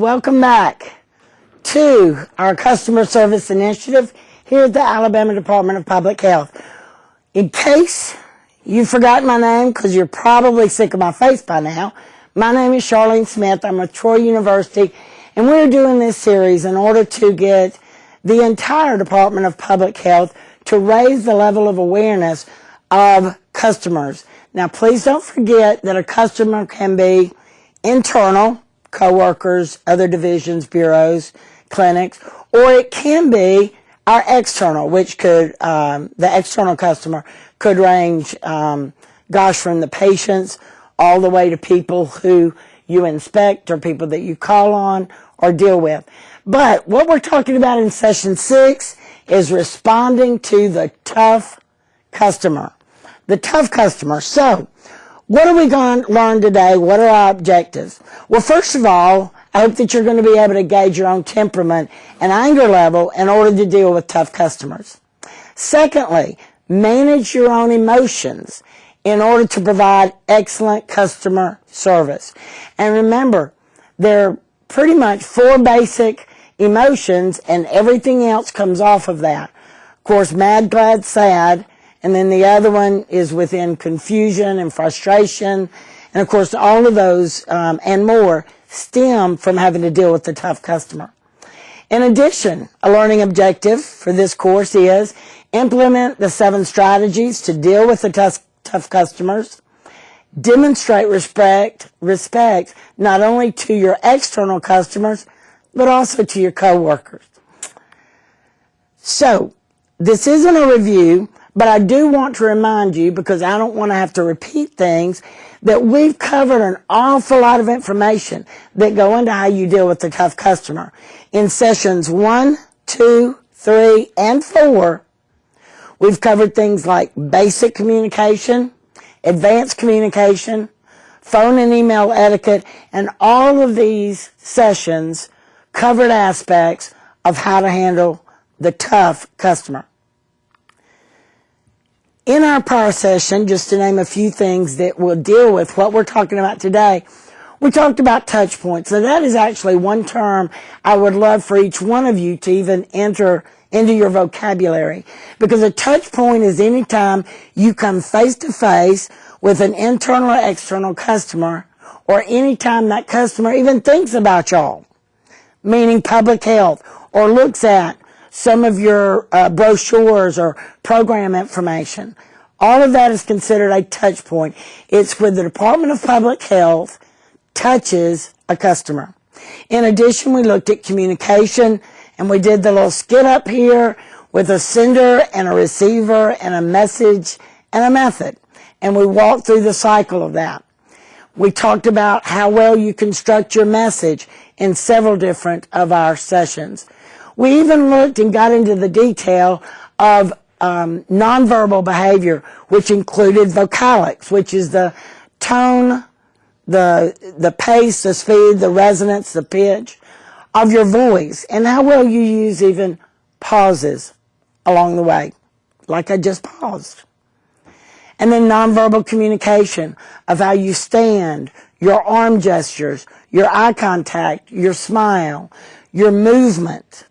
welcome back to our customer service initiative here at the Alabama Department of Public Health. In case you've forgotten my name, because you're probably sick of my face by now, my name is Charlene Smith. I'm with Troy University, and we're doing this series in order to get the entire Department of Public Health to raise the level of awareness of customers. Now, please don't forget that a customer can be internal, coworkers, other divisions, bureaus, clinics, or it can be our external, which could, the external customer could range, from the patients all the way to people who you inspect or people that you call on or deal with. But what we're talking about in session 6 is responding to the tough customer. The tough customer. So, what are we going to learn today? What are our objectives? Well, first of all, I hope that you're going to be able to gauge your own temperament and anger level in order to deal with tough customers. Secondly, manage your own emotions in order to provide excellent customer service. And remember, there are pretty much 4 basic emotions, and everything else comes off of that. Of course, mad, glad, sad. And then the other one is within confusion and frustration. And of course, all of those and more stem from having to deal with the tough customer. In addition, a learning objective for this course is implement the 7 strategies to deal with the tough customers. Demonstrate respect not only to your external customers, but also to your coworkers. So, this isn't a review, but I do want to remind you, because I don't want to have to repeat things, that we've covered an awful lot of information that go into how you deal with the tough customer. In sessions 1, 2, 3, and 4, we've covered things like basic communication, advanced communication, phone and email etiquette, and all of these sessions covered aspects of how to handle the tough customer. In our prior session, just to name a few things that will deal with what we're talking about today, we talked about touch points. Now, that is actually one term I would love for each one of you to even enter into your vocabulary. Because a touch point is any time you come face to face with an internal or external customer, or any time that customer even thinks about y'all, meaning public health, or looks at some of your brochures or program information. All of that is considered a touch point. It's where the Department of Public Health touches a customer. In addition, we looked at communication, and we did the little skit up here with a sender and a receiver and a message and a method. And we walked through the cycle of that. We talked about how well you construct your message in several different of our sessions. We even looked and got into the detail of nonverbal behavior, which included vocalics, which is the tone, the pace, the speed, the resonance, the pitch of your voice, and how well you use even pauses along the way, like I just paused. And then nonverbal communication of how you stand, your arm gestures, your eye contact, your smile, your movement,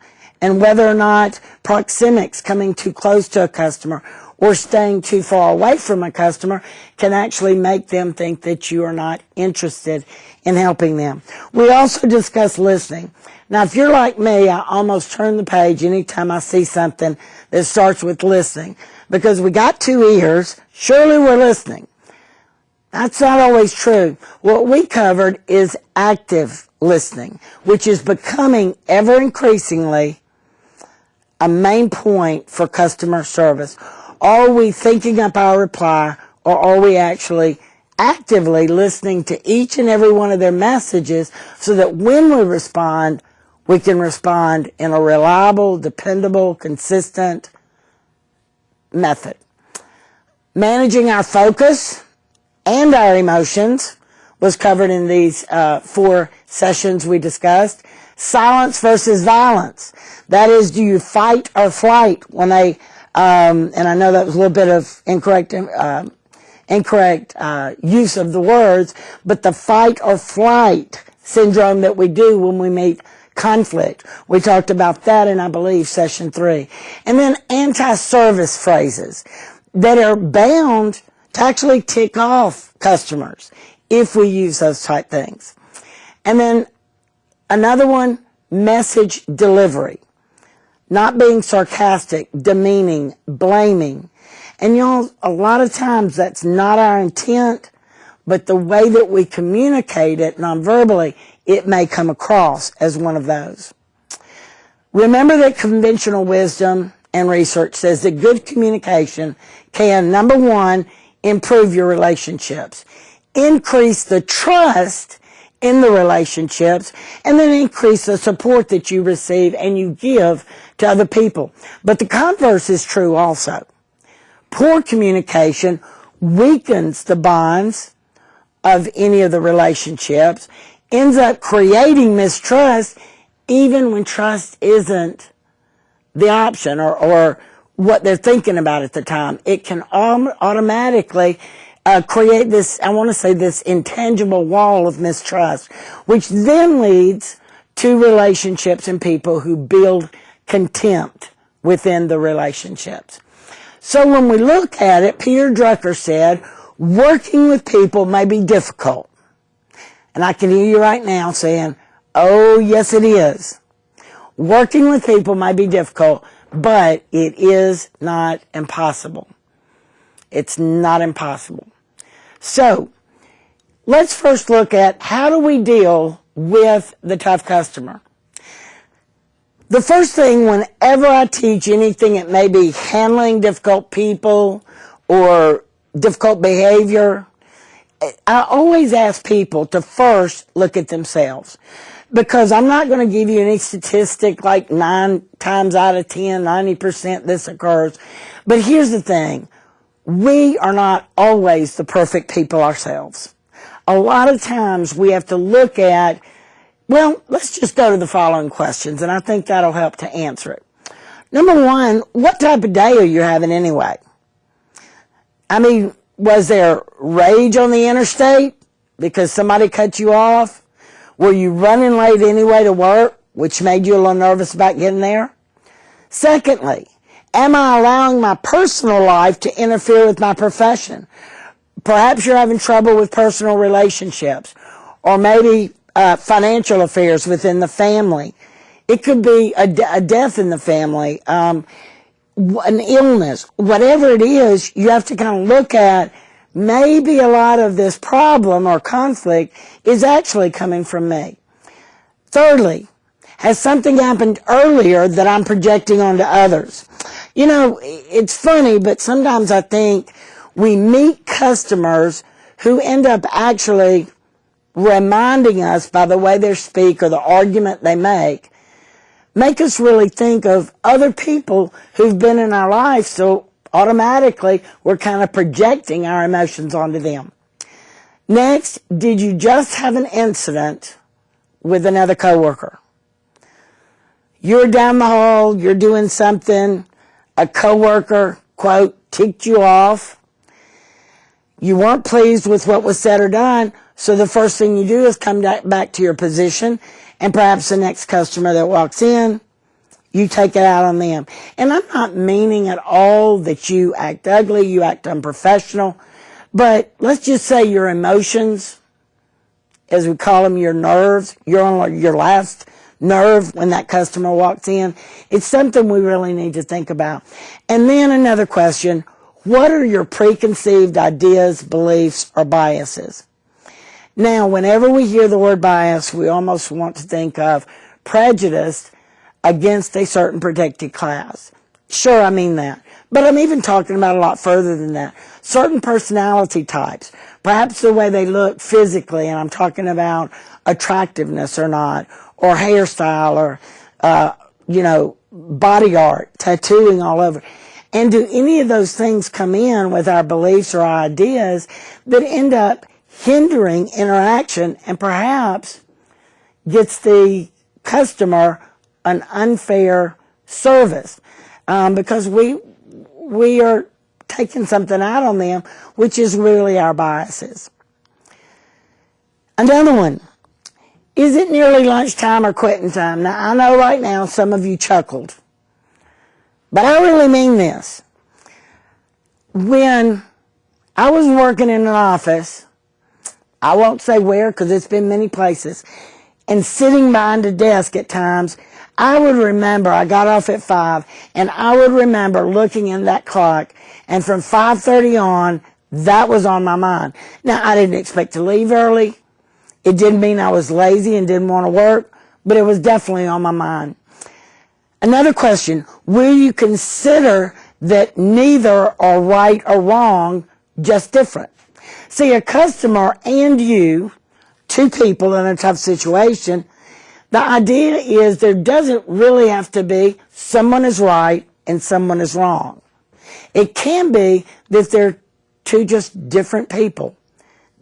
and whether or not proxemics, coming too close to a customer or staying too far away from a customer, can actually make them think that you are not interested in helping them. We also discussed listening. Now, if you're like me, I almost turn the page anytime I see something that starts with listening, because we got 2 ears, surely we're listening. That's not always true. What we covered is active listening, which is becoming ever increasingly a main point for customer service. Are we thinking up our reply, or are we actually actively listening to each and every one of their messages so that when we respond, we can respond in a reliable, dependable, consistent method? Managing our focus and our emotions was covered in these 4 sessions we discussed. Silence versus violence. That is, do you fight or flight when they, and I know that was a little bit of incorrect incorrect use of the words, but the fight or flight syndrome that we do when we meet conflict. We talked about that in, I believe, session 3. And then anti-service phrases that are bound to actually tick off customers if we use those type things. And then another one, message delivery. Not being sarcastic, demeaning, blaming. And y'all, a lot of times that's not our intent, but the way that we communicate it non-verbally, it may come across as one of those. Remember that conventional wisdom and research says that good communication can, number one, improve your relationships, increase the trust in the relationships, and then increase the support that you receive and you give to other people. But the converse is true also. Poor communication weakens the bonds of any of the relationships, ends up creating mistrust even when trust isn't the option or what they're thinking about at the time. It can automatically create this, I want to say, this intangible wall of mistrust, which then leads to relationships and people who build contempt within the relationships. So when we look at it, Peter Drucker said, working with people may be difficult. And I can hear you right now saying, oh, yes, it is. Working with people may be difficult, but it is not impossible. It's not impossible. So let's first look at how do we deal with the tough customer. The first thing whenever I teach anything, it may be handling difficult people or difficult behavior, I always ask people to first look at themselves, because I'm not going to give you any statistic like 9 times out of 10, 90% this occurs. But here's the thing. We are not always the perfect people ourselves. A lot of times we have to look at, well, let's just go to the following questions, and I think that'll help to answer it. Number one, what type of day are you having anyway? I mean, was there rage on the interstate because somebody cut you off? Were you running late anyway to work, which made you a little nervous about getting there? Secondly, am I allowing my personal life to interfere with my profession? Perhaps you're having trouble with personal relationships, or maybe financial affairs within the family. It could be a death in the family, an illness, whatever it is. You have to kind of look at, maybe a lot of this problem or conflict is actually coming from me. Thirdly, has something happened earlier that I'm projecting onto others? You know, it's funny, but sometimes I think we meet customers who end up actually reminding us by the way they speak or the argument they make us really think of other people who've been in our life, so automatically we're kind of projecting our emotions onto them. Next, did you just have an incident with another coworker? You're down the hall, you're doing something, a coworker, quote, ticked you off. You weren't pleased with what was said or done, so the first thing you do is come back to your position, and perhaps the next customer that walks in, you take it out on them. And I'm not meaning at all that you act ugly, you act unprofessional, but let's just say your emotions, as we call them, your nerves, you're on your last nerve when that customer walks in. It's something we really need to think about. And then another question, what are your preconceived ideas, beliefs, or biases? Now, whenever we hear the word bias, we almost want to think of prejudice against a certain protected class. Sure, I mean that. But I'm even talking about a lot further than that. Certain personality types, perhaps the way they look physically, and I'm talking about attractiveness or not, or hairstyle, or, body art, tattooing all over. And do any of those things come in with our beliefs or our ideas that end up hindering interaction and perhaps gets the customer an unfair service? Because we are taking something out on them, which is really our biases. Another one. Is it nearly lunchtime or quitting time? Now, I know right now some of you chuckled, but I really mean this. When I was working in an office, I won't say where because it's been many places, and sitting behind a desk at times, I would remember, I got off at 5, and I would remember looking in that clock, and from 5:30 on, that was on my mind. Now, I didn't expect to leave early. It didn't mean I was lazy and didn't want to work, but it was definitely on my mind. Another question, will you consider that neither are right or wrong, just different? See, a customer and you, two people in a tough situation, the idea is there doesn't really have to be someone is right and someone is wrong. It can be that they're two just different people,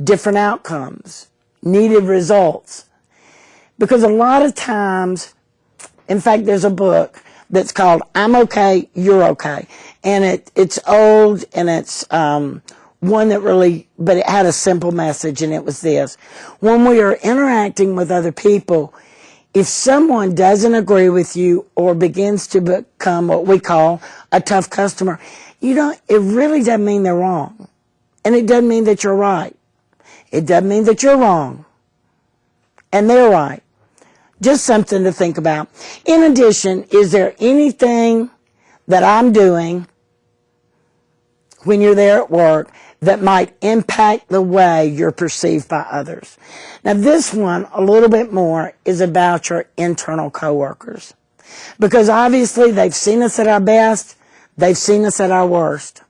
different outcomes, needed results. Because a lot of times, in fact, there's a book that's called I'm Okay, You're Okay. And it's old and it's one that really, but it had a simple message, and it was this. When we are interacting with other people, if someone doesn't agree with you or begins to become what we call a tough customer, it really doesn't mean they're wrong. And it doesn't mean that you're right. It doesn't mean that you're wrong and they're right. Just something to think about. In addition, is there anything that I'm doing when you're there at work that might impact the way you're perceived by others? Now, this one, a little bit more, is about your internal coworkers. Because obviously they've seen us at our best, they've seen us at our worst.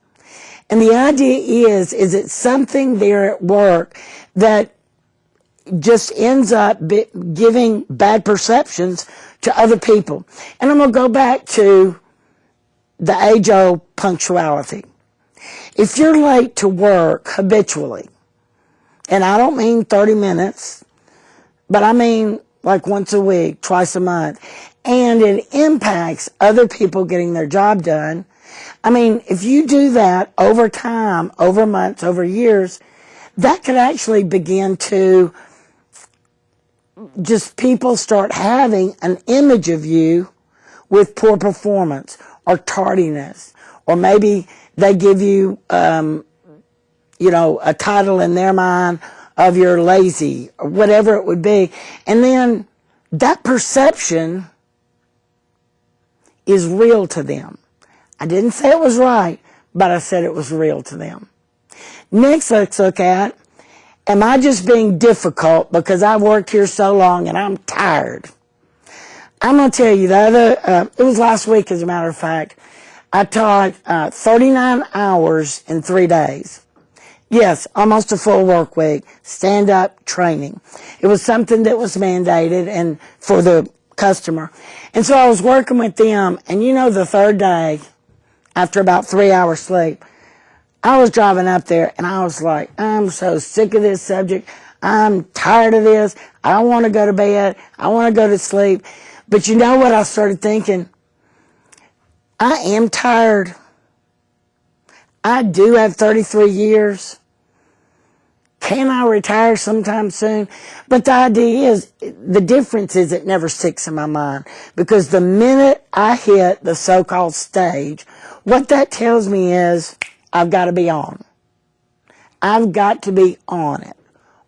And the idea is it something there at work that just ends up giving bad perceptions to other people? And I'm going to go back to the age-old punctuality. If you're late to work habitually, and I don't mean 30 minutes, but I mean like once a week, twice a month, and it impacts other people getting their job done, I mean, if you do that over time, over months, over years, that could actually begin to just people start having an image of you with poor performance or tardiness, or maybe they give you, a title in their mind of you're lazy or whatever it would be. And then that perception is real to them. I didn't say it was right, but I said it was real to them. Next, let's look at, am I just being difficult because I worked here so long and I'm tired? I'm going to tell you, it was last week, as a matter of fact, I taught 39 hours in 3 days. Yes, almost a full work week, stand-up training. It was something that was mandated and for the customer. And so I was working with them, and the third day, after about 3 hours sleep, I was driving up there, and I was like, I'm so sick of this subject. I'm tired of this. I want to go to bed. I want to go to sleep. But you know what I started thinking? I am tired. I do have 33 years. Can I retire sometime soon? But the idea is, the difference is it never sticks in my mind. Because the minute I hit the so-called stage, what that tells me is I've got to be on. I've got to be on it.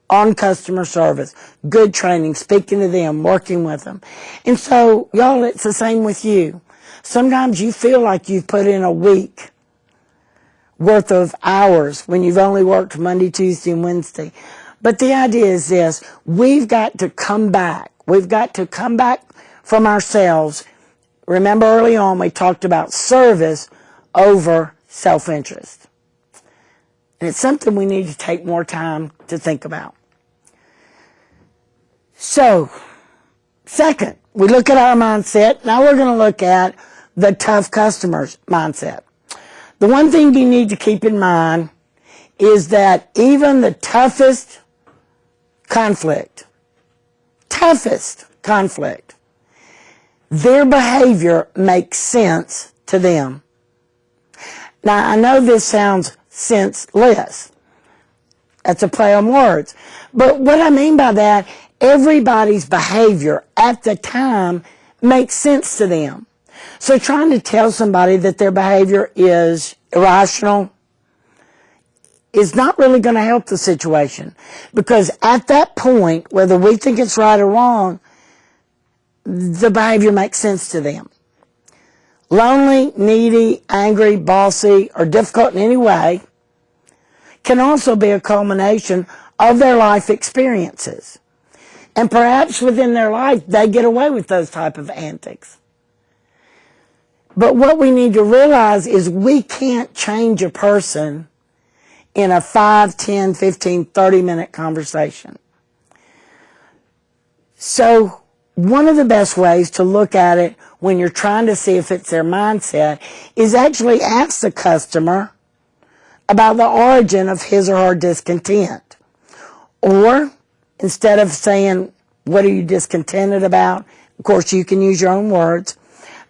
On customer service, good training, speaking to them, working with them. And so, y'all, it's the same with you. Sometimes you feel like you've put in a week worth of hours when you've only worked Monday, Tuesday, and Wednesday. But the idea is this: we've got to come back. We've got to come back from ourselves. Remember early on we talked about service over self-interest. And it's something we need to take more time to think about. So, second, we look at our mindset. Now we're going to look at the tough customer's mindset. The one thing you need to keep in mind is that even the toughest conflict, their behavior makes sense to them. Now, I know this sounds senseless. That's a play on words. But what I mean by that, everybody's behavior at the time makes sense to them. So trying to tell somebody that their behavior is irrational is not really going to help the situation. Because at that point, whether we think it's right or wrong, the behavior makes sense to them. Lonely, needy, angry, bossy, or difficult in any way can also be a culmination of their life experiences. And perhaps within their life, they get away with those type of antics. But what we need to realize is we can't change a person in a 5, 10, 15, 30-minute conversation. So one of the best ways to look at it when you're trying to see if it's their mindset is actually ask the customer about the origin of his or her discontent. Or instead of saying, what are you discontented about? Of course, you can use your own words.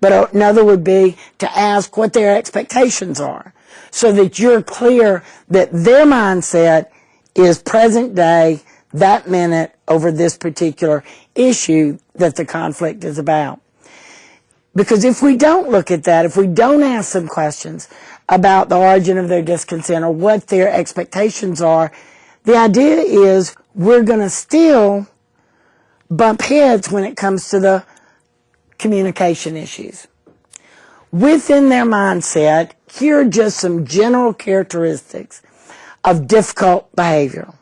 But another would be to ask what their expectations are so that you're clear that their mindset is present day, that minute, over this particular issue that the conflict is about. Because if we don't look at that, if we don't ask them questions about the origin of their discontent or what their expectations are, the idea is we're going to still bump heads when it comes to the communication issues. Within their mindset, here are just some general characteristics of difficult behavior,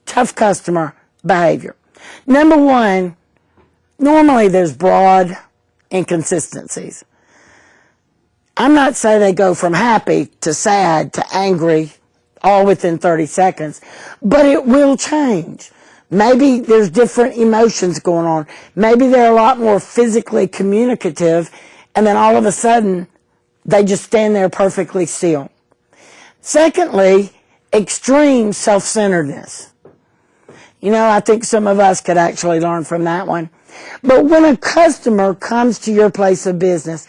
tough customer behavior. Number one, normally there's broad inconsistencies. I'm not saying they go from happy to sad to angry all within 30 seconds, but it will change. Maybe there's different emotions going on. Maybe they're a lot more physically communicative, and then all of a sudden, they just stand there perfectly still. Secondly, extreme self-centeredness. You know, I think some of us could actually learn from that one. But when a customer comes to your place of business,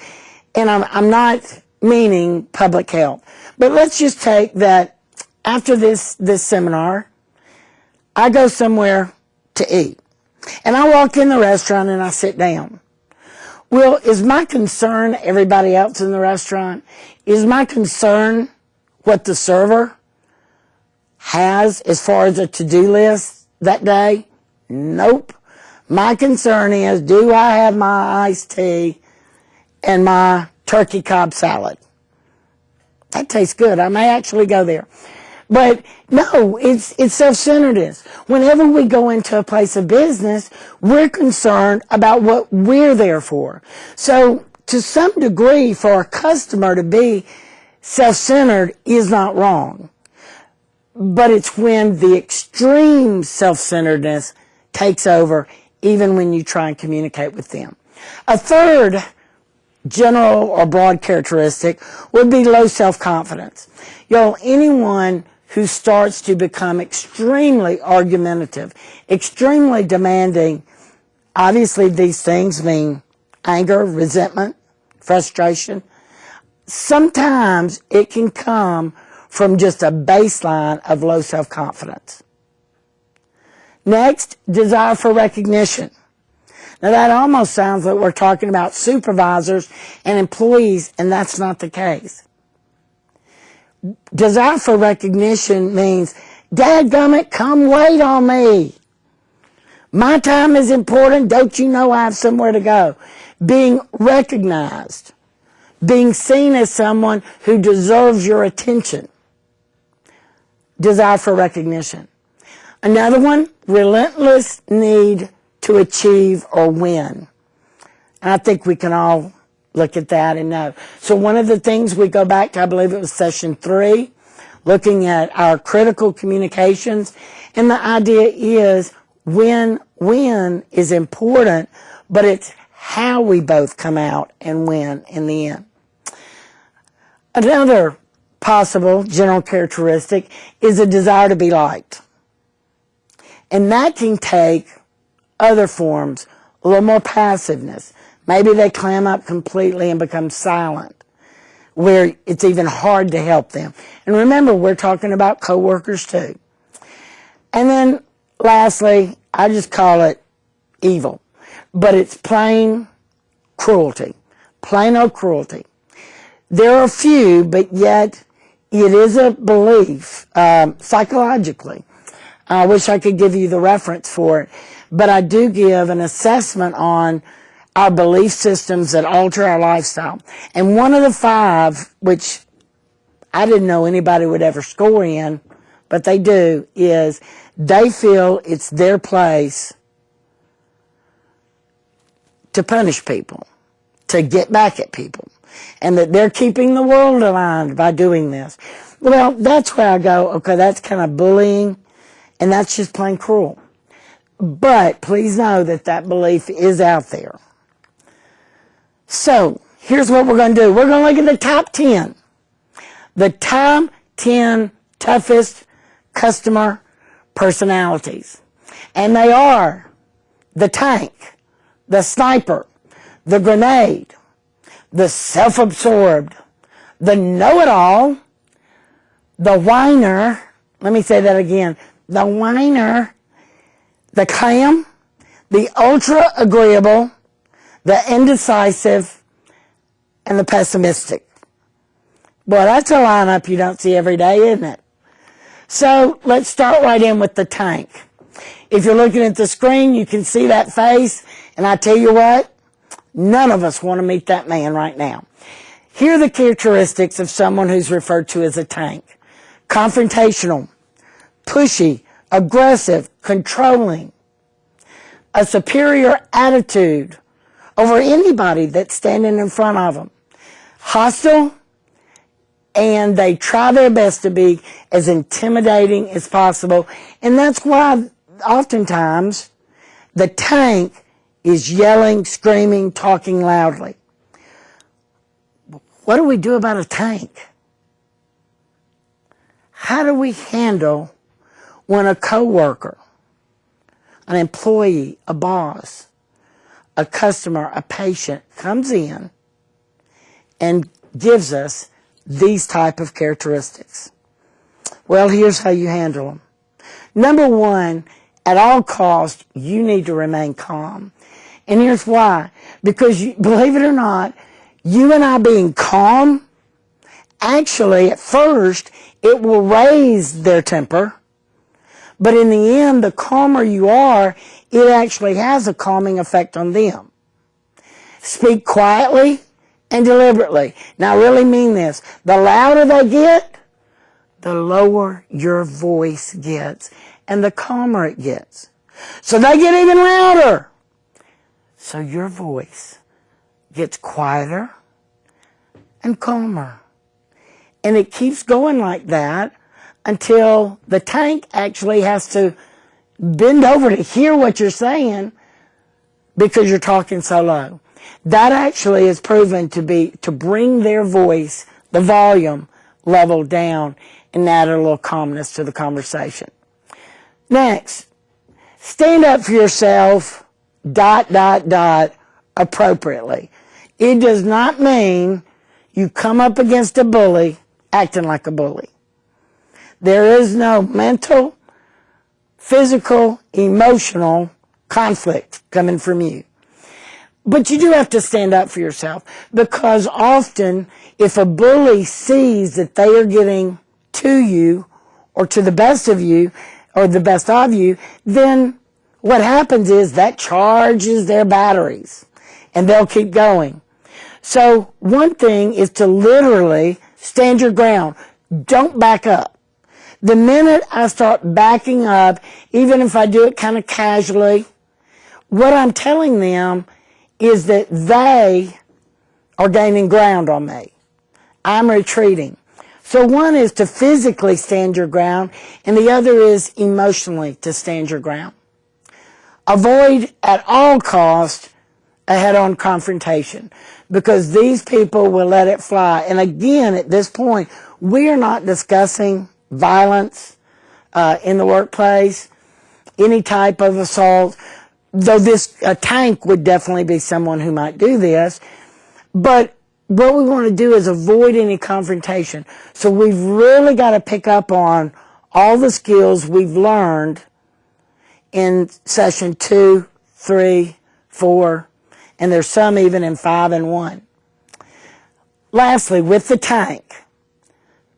and I'm not meaning public health, but let's just take that after this seminar, I go somewhere to eat. And I walk in the restaurant and I sit down. Well, is my concern everybody else in the restaurant? Is my concern what the server has as far as a to-do list that day? Nope. My concern is, do I have my iced tea and my turkey Cobb salad? That tastes good. I may actually go there. But no, it's self-centeredness. Whenever we go into a place of business, we're concerned about what we're there for. So to some degree, for a customer to be self-centered is not wrong. But it's when the extreme self-centeredness takes over, even when you try and communicate with them. A third general or broad characteristic would be low self-confidence. Anyone who starts to become extremely argumentative, extremely demanding, obviously these things mean anger, resentment, frustration. Sometimes it can come from just a baseline of low self-confidence. Next, desire for recognition. Now that almost sounds like we're talking about supervisors and employees, and that's not the case. Desire for recognition means, dadgummit, come wait on me. My time is important. Don't you know I have somewhere to go? Being recognized. Being seen as someone who deserves your attention. Desire for recognition. Another one, relentless need to achieve or win. And I think we can all look at that and know. So one of the things we go back to, I believe it was session 3, looking at our critical communications. And the idea is win is important, but it's how we both come out and win in the end. Another possible general characteristic is a desire to be liked. And that can take other forms, a little more passiveness. Maybe they clam up completely and become silent. where it's even hard to help them. And remember, we're talking about coworkers too. And then lastly, I just call it evil. But it's plain cruelty. Plain old cruelty. There are few, but yet it is a belief psychologically. I wish I could give you the reference for it. But I do give an assessment on our belief systems that alter our lifestyle. And one of the 5, which I didn't know anybody would ever score in, but they do, is they feel it's their place to punish people, to get back at people, and that they're keeping the world aligned by doing this. Well, that's where I go, okay, that's kind of bullying, and that's just plain cruel. But please know that that belief is out there. So, here's what we're going to do. We're going to look at the top 10. The top 10 toughest customer personalities. And they are the tank, the sniper, the grenade, the self-absorbed, the know-it-all, the whiner, let me say that again, the whiner, the clam, the ultra-agreeable, the indecisive, and the pessimistic. Boy, that's a lineup you don't see every day, isn't it? So let's start right in with the tank. If you're looking at the screen, you can see that face, and I tell you what, none of us want to meet that man right now. Here are the characteristics of someone who's referred to as a tank. Confrontational, pushy, aggressive, controlling, a superior attitude over anybody that's standing in front of them, hostile, and they try their best to be as intimidating as possible. And that's why oftentimes the tank is yelling, screaming, talking loudly. What do we do about a tank? How do we handle when a coworker, an employee, a boss, a customer, a patient comes in and gives us these type of characteristics? Well, here's how you handle them. Number one, at all costs, you need to remain calm. And here's why. Because, believe it or not, you and I being calm, actually, at first, it will raise their temper. But in the end, the calmer you are, it actually has a calming effect on them. Speak quietly and deliberately. Now, I really mean this. The louder they get, the lower your voice gets, and the calmer it gets. So they get even louder. So your voice gets quieter and calmer. And it keeps going like that until the tank actually has to bend over to hear what you're saying because you're talking so low. That actually is proven to bring their voice, the volume level down, and add a little calmness to the conversation. Next, stand up for yourself, ... appropriately. It does not mean you come up against a bully acting like a bully. There is no mental, physical, emotional conflict coming from you. But you do have to stand up for yourself, because often if a bully sees that they are getting to you or to the best of you or the best of you, then what happens is that charges their batteries and they'll keep going. So one thing is to literally stand your ground. Don't back up. The minute I start backing up, even if I do it kind of casually, what I'm telling them is that they are gaining ground on me. I'm retreating. So one is to physically stand your ground, and the other is emotionally to stand your ground. Avoid at all costs a head-on confrontation, because these people will let it fly. And again, at this point, we are not discussing violence in the workplace, any type of assault, though a tank would definitely be someone who might do this. But what we want to do is avoid any confrontation. So we've really got to pick up on all the skills we've learned in session 2, 3, 4, and there's some even in 5 and 1. Lastly, with the tank,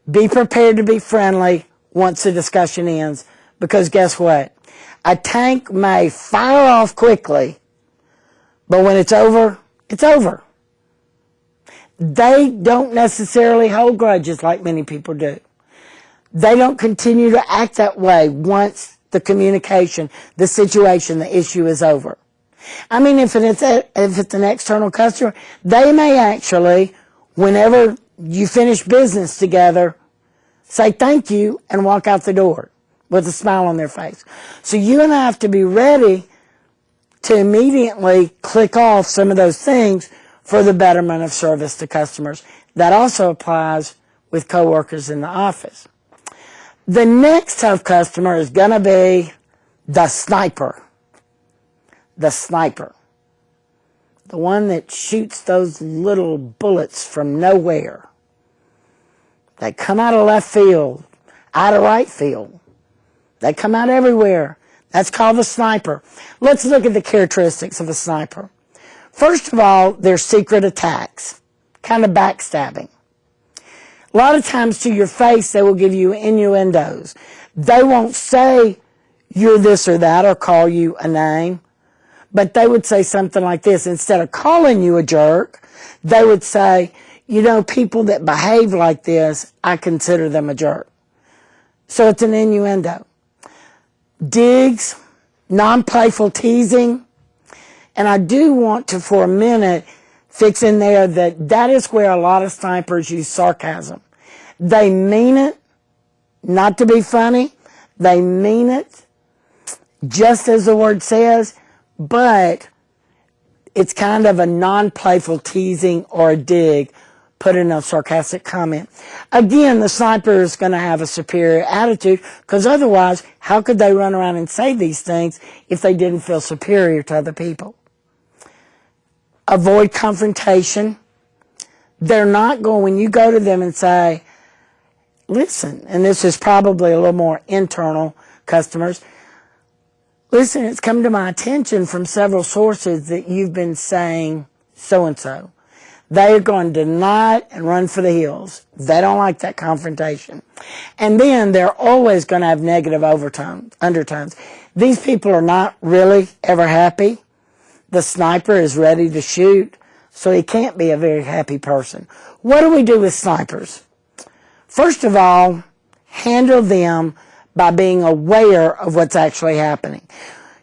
be prepared to be friendly once the discussion ends, because guess what? A tank may fire off quickly, but when it's over, it's over. They don't necessarily hold grudges like many people do. They don't continue to act that way once the communication, the situation, the issue is over. I mean, if it's an external customer, they may actually, whenever you finish business together, say thank you and walk out the door with a smile on their face. So you and I have to be ready to immediately click off some of those things for the betterment of service to customers. That also applies with coworkers in the office. The next tough customer is going to be the sniper. The sniper. The one that shoots those little bullets from nowhere. They come out of left field, out of right field. They come out everywhere. That's called the sniper. Let's look at the characteristics of a sniper. First of all, they're secret attacks, kind of backstabbing. A lot of times to your face, they will give you innuendos. They won't say you're this or that or call you a name, but they would say something like this. Instead of calling you a jerk, they would say, you know, people that behave like this, I consider them a jerk. So it's an innuendo. Digs, non-playful teasing, and I do want to, for a minute, fix in there that is where a lot of snipers use sarcasm. They mean it, not to be funny. They mean it, just as the word says, but it's kind of a non-playful teasing or a dig, put in a sarcastic comment. Again, the sniper is going to have a superior attitude, because otherwise, how could they run around and say these things if they didn't feel superior to other people? Avoid confrontation. They're not going, when you go to them and say, listen, and this is probably a little more internal customers, listen, it's come to my attention from several sources that you've been saying so-and-so. They are going to deny it and run for the hills. They don't like that confrontation. And then they're always going to have negative undertones. These people are not really ever happy. The sniper is ready to shoot, so he can't be a very happy person. What do we do with snipers? First of all, handle them by being aware of what's actually happening.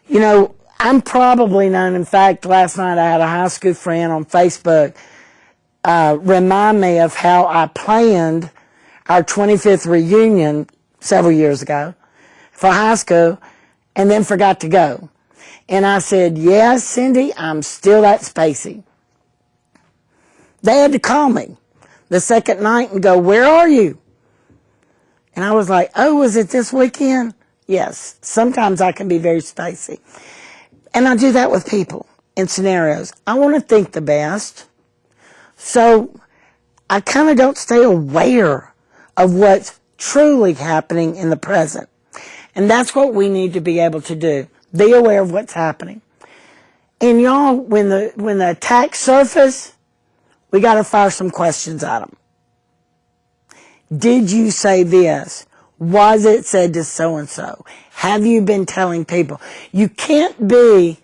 You know, I'm probably known, in fact, last night I had a high school friend on Facebook remind me of how I planned our 25th reunion several years ago for high school and then forgot to go. And I said, yes, Cindy, I'm still that spacey. They had to call me the second night and go, where are you? And I was like, oh, was it this weekend? Yes, sometimes I can be very spacey. And I do that with people in scenarios. I want to think the best. So I kind of don't stay aware of what's truly happening in the present. And that's what we need to be able to do. Be aware of what's happening. And y'all, when the attacks surface, we got to fire some questions at them. Did you say this? Was it said to so-and-so? Have you been telling people? You can't be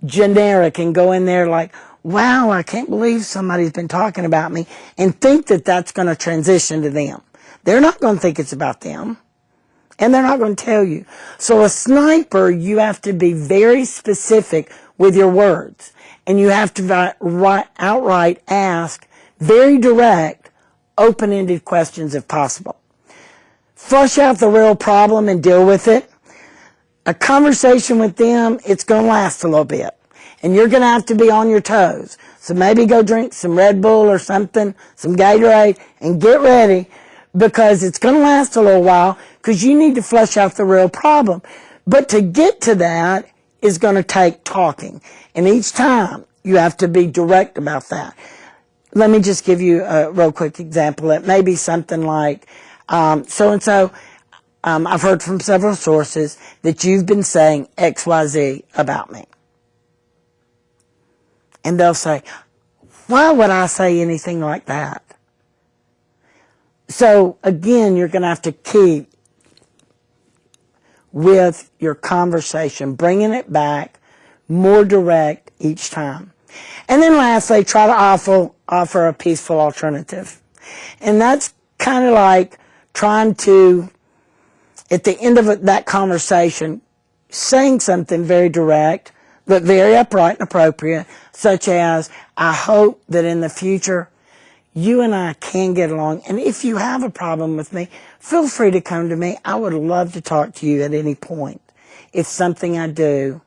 generic and go in there like, wow, I can't believe somebody's been talking about me, and think that that's going to transition to them. They're not going to think it's about them, and they're not going to tell you. So a sniper, you have to be very specific with your words, and you have to outright ask very direct, open-ended questions if possible. Flush out the real problem and deal with it. A conversation with them, it's going to last a little bit. And you're going to have to be on your toes. So maybe go drink some Red Bull or something, some Gatorade, and get ready, because it's going to last a little while, because you need to flush out the real problem. But to get to that is going to take talking. And each time you have to be direct about that. let me just give you a real quick example. It may be something like, so-and-so, I've heard from several sources that you've been saying XYZ about me. And they'll say, why would I say anything like that? So, again, you're going to have to keep with your conversation, bringing it back more direct each time. And then lastly, try to offer a peaceful alternative. And that's kind of like trying to, at the end of that conversation, saying something very direct, but very upright and appropriate, such as, I hope that in the future you and I can get along. And if you have a problem with me, feel free to come to me. I would love to talk to you at any point. If something I do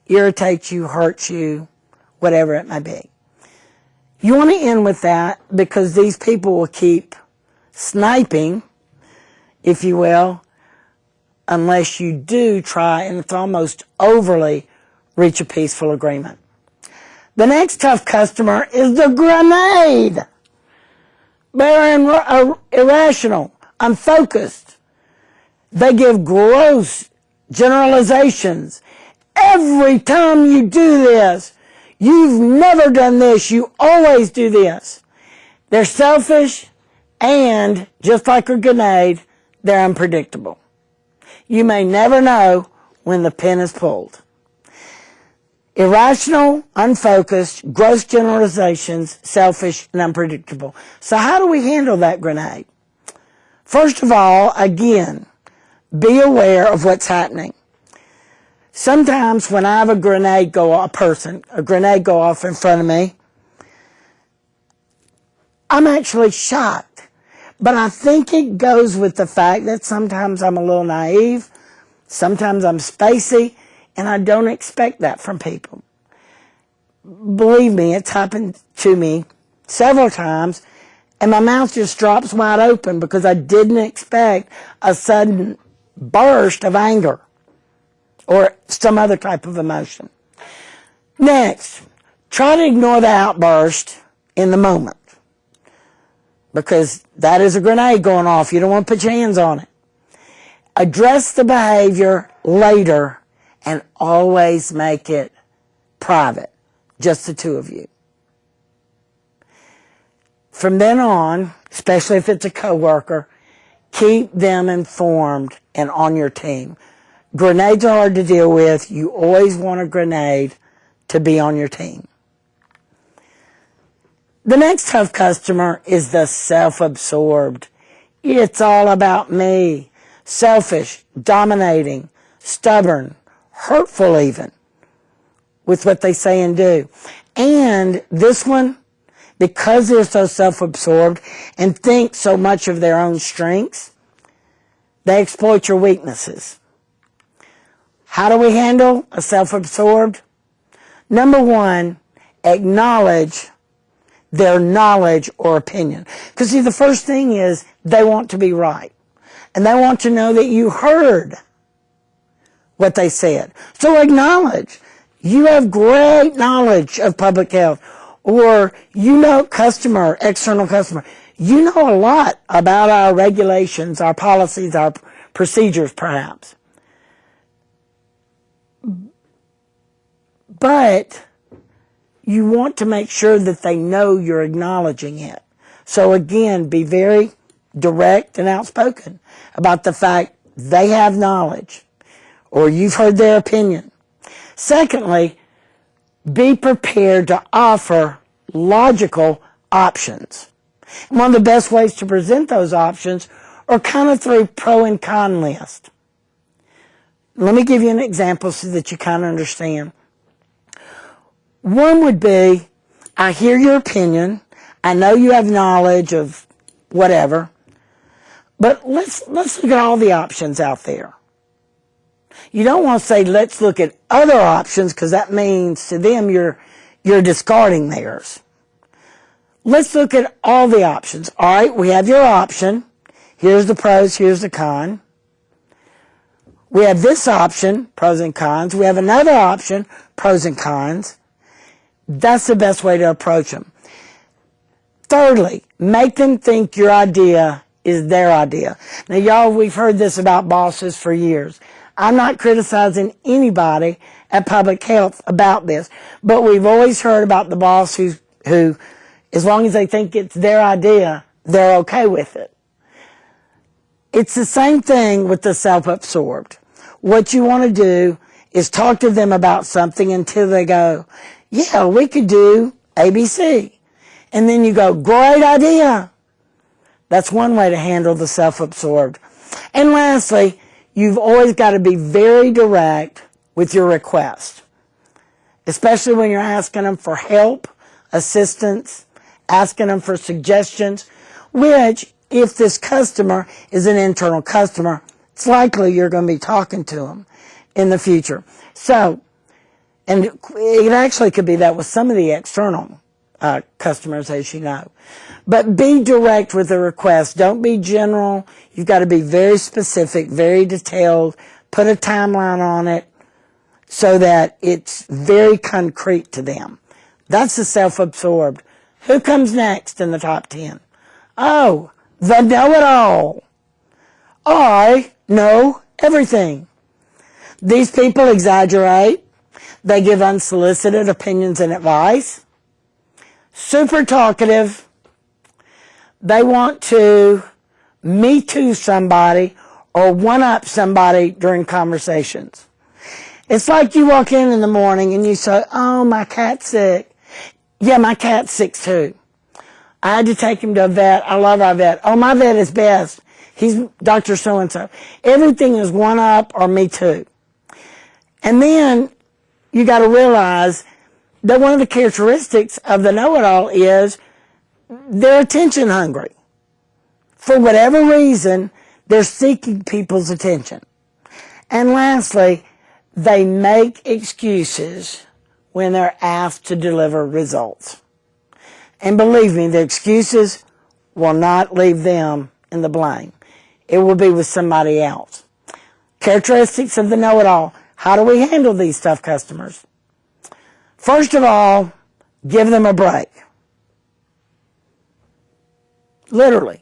irritates you, hurts you, whatever it may be. You want to end with that because these people will keep sniping, if you will, unless you do try, and it's almost overly, reach a peaceful agreement. The next tough customer is the grenade. They're irrational, unfocused. They give gross generalizations. Every time you do this, you've never done this, you always do this. They're selfish, and just like a grenade, they're unpredictable. You may never know when the pin is pulled. Irrational, unfocused, gross generalizations, selfish, and unpredictable. So how do we handle that grenade? First of all, again, be aware of what's happening. Sometimes when I have a grenade go off in front of me, I'm actually shocked. But I think it goes with the fact that sometimes I'm a little naive, sometimes I'm spacey, and I don't expect that from people. Believe me, it's happened to me several times, and my mouth just drops wide open because I didn't expect a sudden burst of anger or some other type of emotion. Next, try to ignore the outburst in the moment because that is a grenade going off. You don't want to put your hands on it. Address the behavior later and always make it private, just the two of you. From then on, especially if it's a coworker, keep them informed and on your team. Grenades are hard to deal with. You always want a grenade to be on your team. The next tough customer is the self-absorbed. It's all about me. Selfish, dominating, stubborn, hurtful even, with what they say and do. And this one, because they're so self-absorbed and think so much of their own strengths, they exploit your weaknesses. How do we handle a self-absorbed? Number one, acknowledge their knowledge or opinion. Because see, the first thing is they want to be right. And they want to know that you heard what they said. So acknowledge. You have great knowledge of public health. Or you know external customer. You know a lot about our regulations, our policies, our procedures perhaps. But you want to make sure that they know you're acknowledging it. So again, be very direct and outspoken about the fact they have knowledge or you've heard their opinion. Secondly, be prepared to offer logical options. And one of the best ways to present those options are kind of through pro and con list. Let me give you an example so that you kind of understand. One would be, I hear your opinion, I know you have knowledge of whatever, but let's look at all the options out there. You don't want to say, let's look at other options, because that means to them you're discarding theirs. Let's look at all the options. All right, we have your option. Here's the pros, here's the con. We have this option, pros and cons. We have another option, pros and cons. That's the best way to approach them. Thirdly, make them think your idea is their idea. Now, y'all, we've heard this about bosses for years. I'm not criticizing anybody at Public Health about this, but we've always heard about the boss who, as long as they think it's their idea, they're okay with it. It's the same thing with the self-absorbed. What you want to do is talk to them about something until they go, yeah, we could do ABC. And then you go, great idea. That's one way to handle the self-absorbed. And lastly, you've always got to be very direct with your request, especially when you're asking them for help, assistance, asking them for suggestions, which, if this customer is an internal customer, it's likely you're going to be talking to them in the future. So, and it actually could be that with some of the external customers, as you know. But be direct with the request. Don't be general. You've got to be very specific, very detailed. Put a timeline on it so that it's very concrete to them. That's the self-absorbed. Who comes next in the top 10? Oh, the know-it-all. I know everything. These people exaggerate. They give unsolicited opinions and advice. Super talkative. They want to me too somebody or one-up somebody during conversations. It's like you walk in the morning and you say, oh, my cat's sick. Yeah, my cat's sick too. I had to take him to a vet. I love our vet. Oh, my vet is best. He's Dr. So-and-so. Everything is one up or me too. And then you got to realize that one of the characteristics of the know-it-all is they're attention hungry. For whatever reason, they're seeking people's attention. And lastly, they make excuses when they're asked to deliver results. And believe me, the excuses will not leave them in the blame. It will be with somebody else. Characteristics of the know-it-all. How do we handle these tough customers? First of all, give them a break. Literally.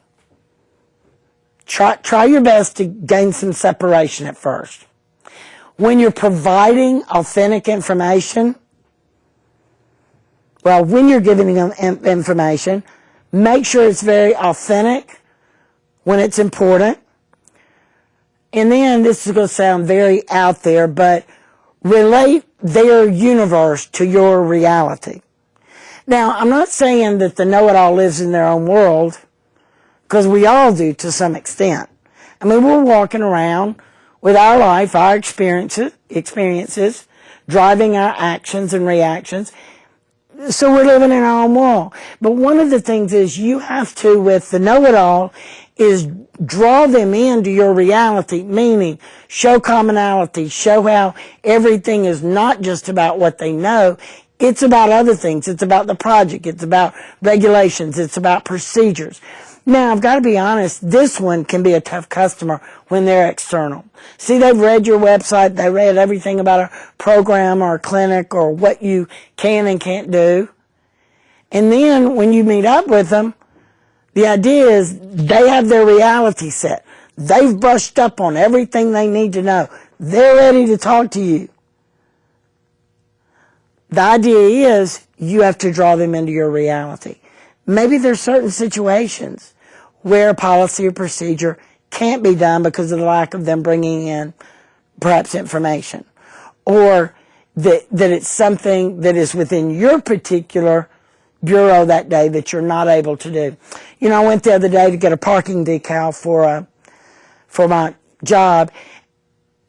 Try your best to gain some separation at first. When you're providing authentic information, well, when you're giving them information, make sure it's very authentic when it's important. And then, this is going to sound very out there, but relate their universe to your reality. Now, I'm not saying that the know-it-all lives in their own world, because we all do to some extent. I mean, we're walking around with our life, our experiences, driving our actions and reactions. So we're living in our own world. But one of the things is you have to, with the know-it-all, is draw them into your reality, meaning show commonality, show how everything is not just about what they know. It's about other things. It's about the project. It's about regulations. It's about procedures. Now, I've got to be honest, this one can be a tough customer when they're external. See, they've read your website, they read everything about a program or a clinic or what you can and can't do. And then when you meet up with them, the idea is they have their reality set. They've brushed up on everything they need to know. They're ready to talk to you. The idea is you have to draw them into your reality. Maybe there's certain situations where a policy or procedure can't be done because of the lack of them bringing in perhaps information, or that it's something that is within your particular bureau that day that you're not able to do. You know, I went the other day to get a parking decal for my job,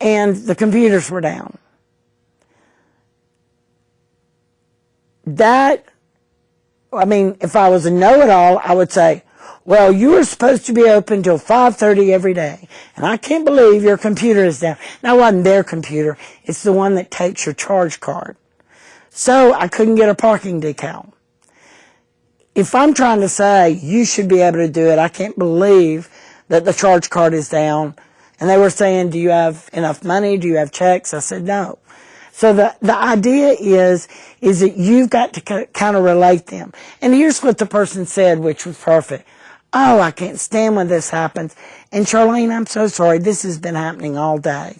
and the computers were down. If I was a know-it-all, I would say, well, you were supposed to be open till 5:30 every day, and I can't believe your computer is down. Now, it wasn't their computer. It's the one that takes your charge card. So I couldn't get a parking decal. If I'm trying to say you should be able to do it, I can't believe that the charge card is down. And they were saying, do you have enough money? Do you have checks? I said, no. So the idea is that you've got to kind of relate them. And here's what the person said, which was perfect. Oh, I can't stand when this happens. And Charlene, I'm so sorry. This has been happening all day.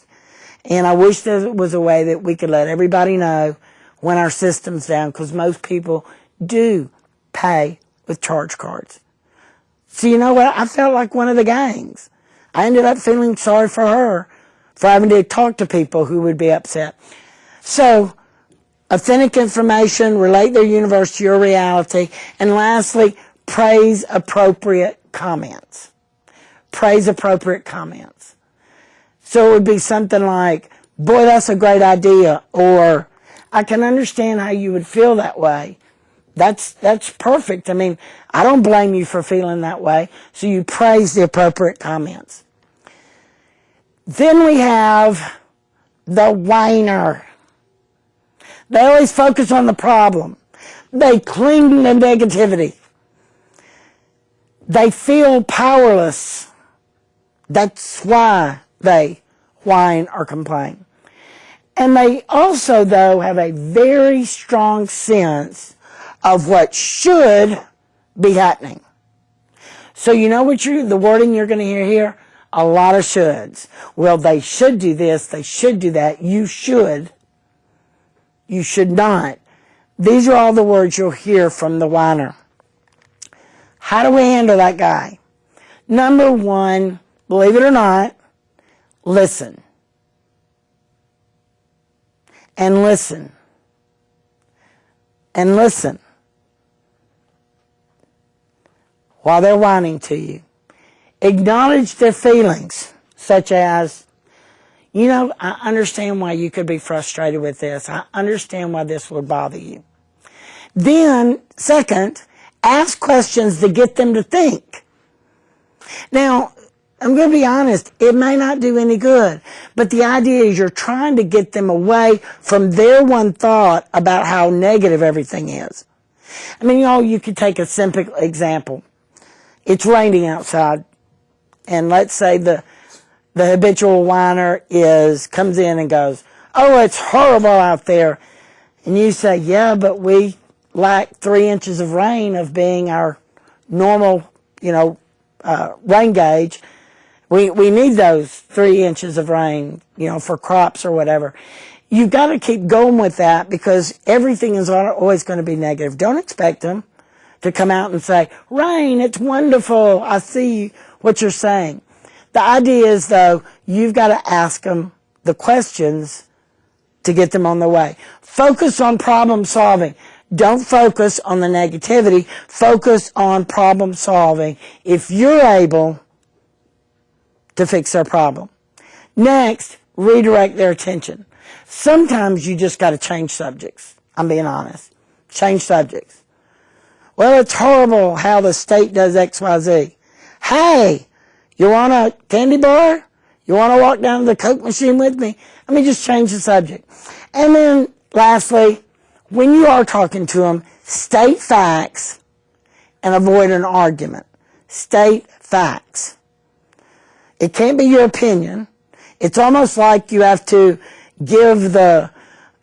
And I wish there was a way that we could let everybody know when our system's down, because most people do pay with charge cards. So you know what? I felt like one of the gangs. I ended up feeling sorry for her for having to talk to people who would be upset. So, authentic information, relate their universe to your reality, and lastly, praise appropriate comments. Praise appropriate comments. So it would be something like, boy, that's a great idea, or I can understand how you would feel that way. That's perfect. I mean, I don't blame you for feeling that way. So you praise the appropriate comments. Then we have the whiner. They always focus on the problem. They cling to negativity. They feel powerless. That's why they whine or complain. And they also, though, have a very strong sense of what should be happening. So you know what the wording you're going to hear here? A lot of shoulds. Well, they should do this, they should do that, you should not. These are all the words you'll hear from the whiner. How do we handle that guy? Number one, believe it or not, listen. And listen. And listen. While they're whining to you. Acknowledge their feelings, such as, you know, I understand why you could be frustrated with this. I understand why this would bother you. Then, second, ask questions to get them to think. Now, I'm going to be honest, it may not do any good, but the idea is you're trying to get them away from their one thought about how negative everything is. I mean, you could take a simple example. It's raining outside, and let's say the habitual whiner comes in and goes, oh, it's horrible out there. And you say, yeah, but we lack 3 inches of rain of being our normal, rain gauge. We need those 3 inches of rain, for crops or whatever. You've got to keep going with that because everything is always going to be negative. Don't expect them to come out and say, rain, it's wonderful. I see what you're saying. The idea is, though, you've got to ask them the questions to get them on the way. Focus on problem solving. Don't focus on the negativity. Focus on problem solving if you're able to fix their problem. Next, redirect their attention. Sometimes you just got to change subjects. I'm being honest. Change subjects. Well, it's horrible how the state does X, Y, Z. Hey, you want a candy bar? You want to walk down to the Coke machine with me? Let me just change the subject. And then, lastly, when you are talking to them, state facts and avoid an argument. State facts. It can't be your opinion. It's almost like you have to give the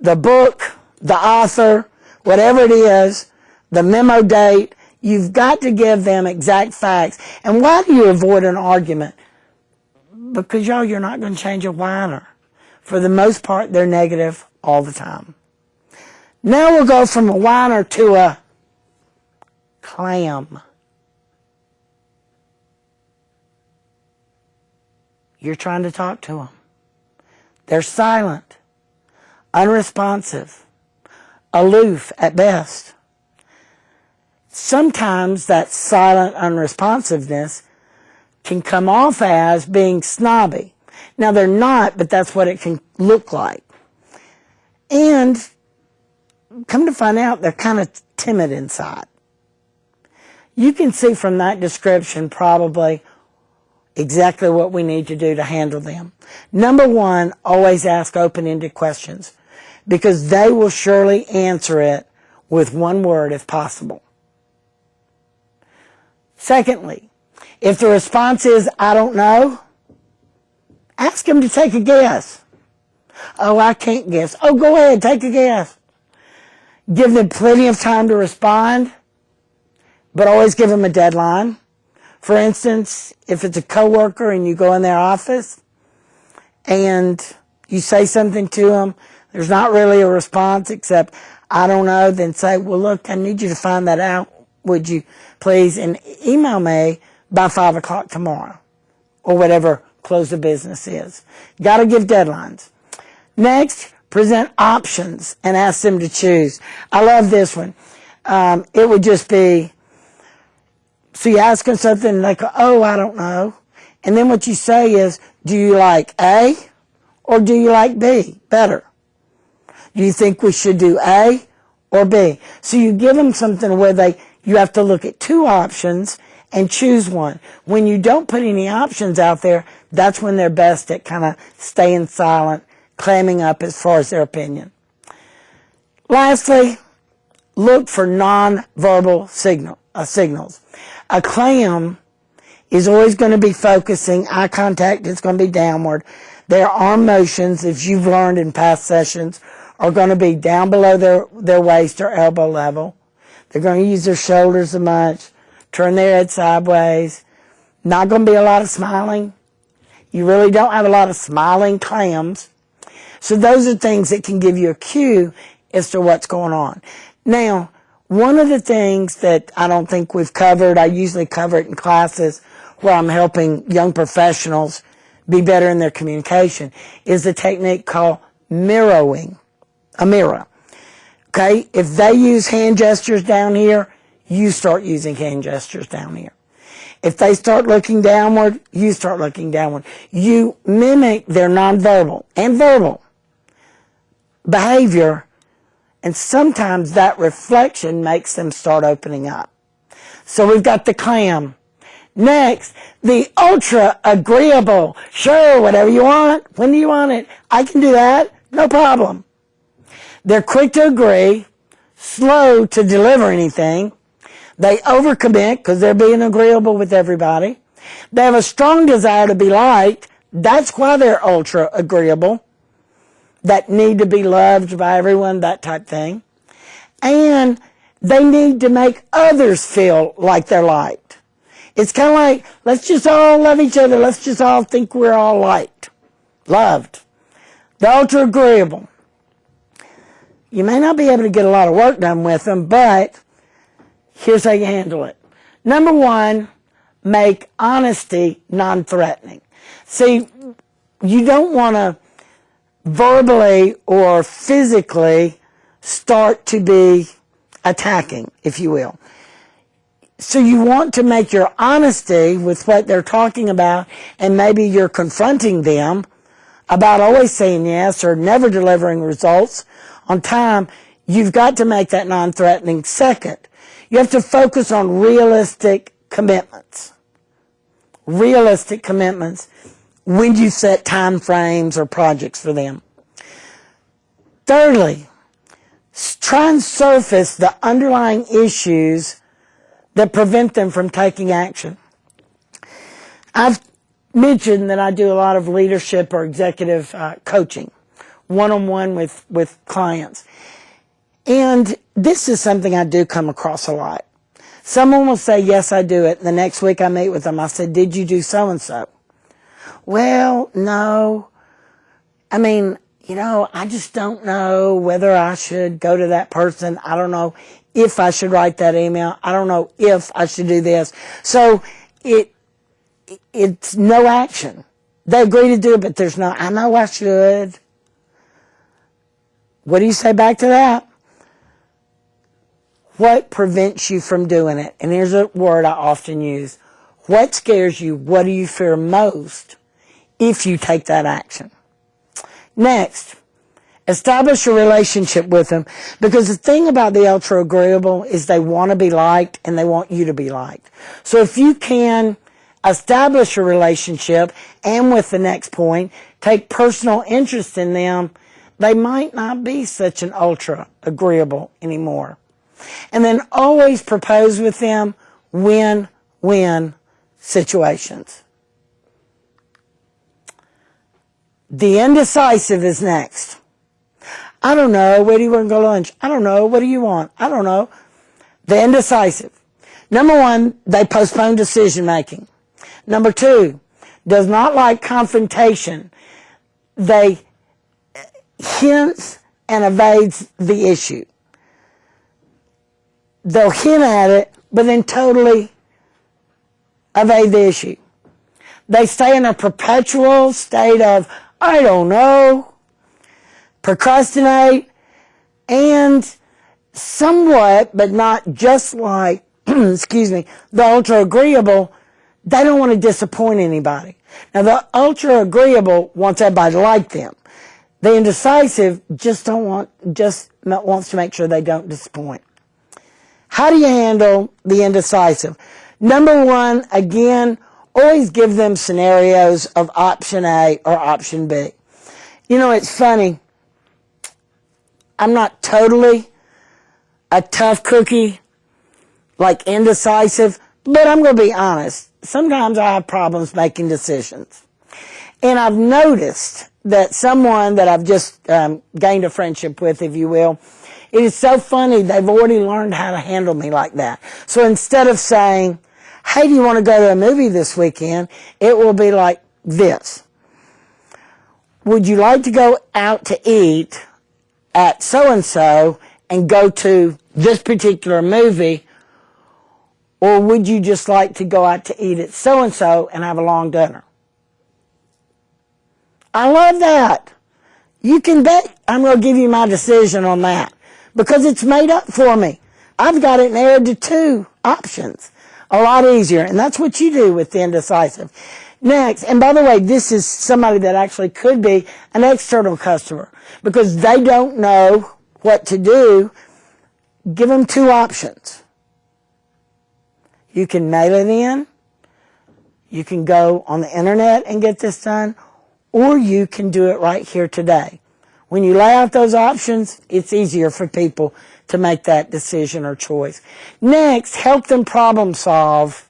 book, the author, whatever it is, the memo date. You've got to give them exact facts. And why do you avoid an argument? Because, you're not going to change a whiner. For the most part, they're negative all the time. Now we'll go from a whiner to a clam. You're trying to talk to them. They're silent, unresponsive, aloof at best. Sometimes that silent unresponsiveness can come off as being snobby. Now, they're not, but that's what it can look like. And come to find out, they're kind of timid inside. You can see from that description probably exactly what we need to do to handle them. Number one, always ask open-ended questions because they will surely answer it with one word if possible. Secondly, if the response is, I don't know, ask them to take a guess. Oh, I can't guess. Oh, go ahead, take a guess. Give them plenty of time to respond, but always give them a deadline. For instance, if it's a coworker and you go in their office and you say something to them, there's not really a response except, I don't know, then say, well, look, I need you to find that out. Would you please? And email me by 5 o'clock tomorrow or whatever close of business is. Got to give deadlines. Next, present options and ask them to choose. I love this one. It would just be, so you ask them something and they go, oh, I don't know. And then what you say is, do you like A or do you like B better? Do you think we should do A or B? So you give them something where you have to look at two options and choose one. When you don't put any options out there, that's when they're best at kind of staying silent, clamming up as far as their opinion. Lastly, look for nonverbal signals. A clam is always going to be focusing. Eye contact is going to be downward. Their arm motions, as you've learned in past sessions, are going to be down below their waist or elbow level. They're going to use their shoulders a much, turn their head sideways. Not going to be a lot of smiling. You really don't have a lot of smiling clams. So those are things that can give you a cue as to what's going on. Now, one of the things that I don't think we've covered, I usually cover it in classes where I'm helping young professionals be better in their communication, is a technique called mirroring, a mirror. Okay? If they use hand gestures down here, you start using hand gestures down here. If they start looking downward, you start looking downward. You mimic their nonverbal and verbal behavior, and sometimes that reflection makes them start opening up. So we've got the clam. Next, the ultra agreeable. Sure, whatever you want. When do you want it? I can do that. No problem. They're quick to agree, slow to deliver anything. They overcommit because they're being agreeable with everybody. They have a strong desire to be liked. That's why they're ultra agreeable. That need to be loved by everyone, that type thing. And they need to make others feel like they're liked. It's kind of like, let's just all love each other. Let's just all think we're all liked, loved. The ultra agreeable. You may not be able to get a lot of work done with them, but here's how you handle it. Number one, make honesty non-threatening. See, you don't want to verbally or physically start to be attacking, if you will. So you want to make your honesty with what they're talking about, and maybe you're confronting them about always saying yes or never delivering results on time. You've got to make that non-threatening. Second, you have to focus on realistic commitments. Realistic commitments when you set time frames or projects for them. Thirdly, try and surface the underlying issues that prevent them from taking action. I've mentioned that I do a lot of leadership or executive coaching, one-on-one with clients. And this is something I do come across a lot. Someone will say, yes, I do it. And the next week I meet with them. I said, did you do so-and-so? Well, no. I mean, I just don't know whether I should go to that person. I don't know if I should write that email. I don't know if I should do this. So it's no action. They agree to do it, but there's no, I know I should. What do you say back to that? What prevents you from doing it? And here's a word I often use. What scares you? What do you fear most if you take that action? Next, establish a relationship with them, because the thing about the ultra agreeable is they want to be liked and they want you to be liked. So if you can establish a relationship and with the next point, take personal interest in them, they might not be such an ultra agreeable anymore. And then always propose with them win-win situations. The indecisive is next. I don't know. Where do you want to go to lunch? I don't know. What do you want? I don't know. The indecisive. Number one, they postpone decision making. Number two, does not like confrontation. They hints and evades the issue. They'll hint at it, but then totally evade the issue. They stay in a perpetual state of, I don't know, procrastinate, and somewhat, but not just like, excuse me, the ultra agreeable, they don't want to disappoint anybody. Now, the ultra agreeable wants everybody to like them. The indecisive just wants to make sure they don't disappoint. How do you handle the indecisive? Number one, again, always give them scenarios of option A or option B. You know, it's funny. I'm not totally a tough cookie, like indecisive, but I'm going to be honest. Sometimes I have problems making decisions. And I've noticed that someone that I've just gained a friendship with, if you will, it is so funny, they've already learned how to handle me like that. So instead of saying, hey, do you want to go to a movie this weekend? It will be like this. Would you like to go out to eat at so-and-so and go to this particular movie? Or would you just like to go out to eat at so-and-so and have a long dinner? I love that. You can bet I'm going to give you my decision on that because it's made up for me. I've got it narrowed to two options. A lot easier. And that's what you do with the indecisive. Next, and by the way, this is somebody that actually could be an external customer because they don't know what to do. Give them two options. You can mail it in. You can go on the internet and get this done. Or you can do it right here today. When you lay out those options, it's easier for people to make that decision or choice. Next, help them problem solve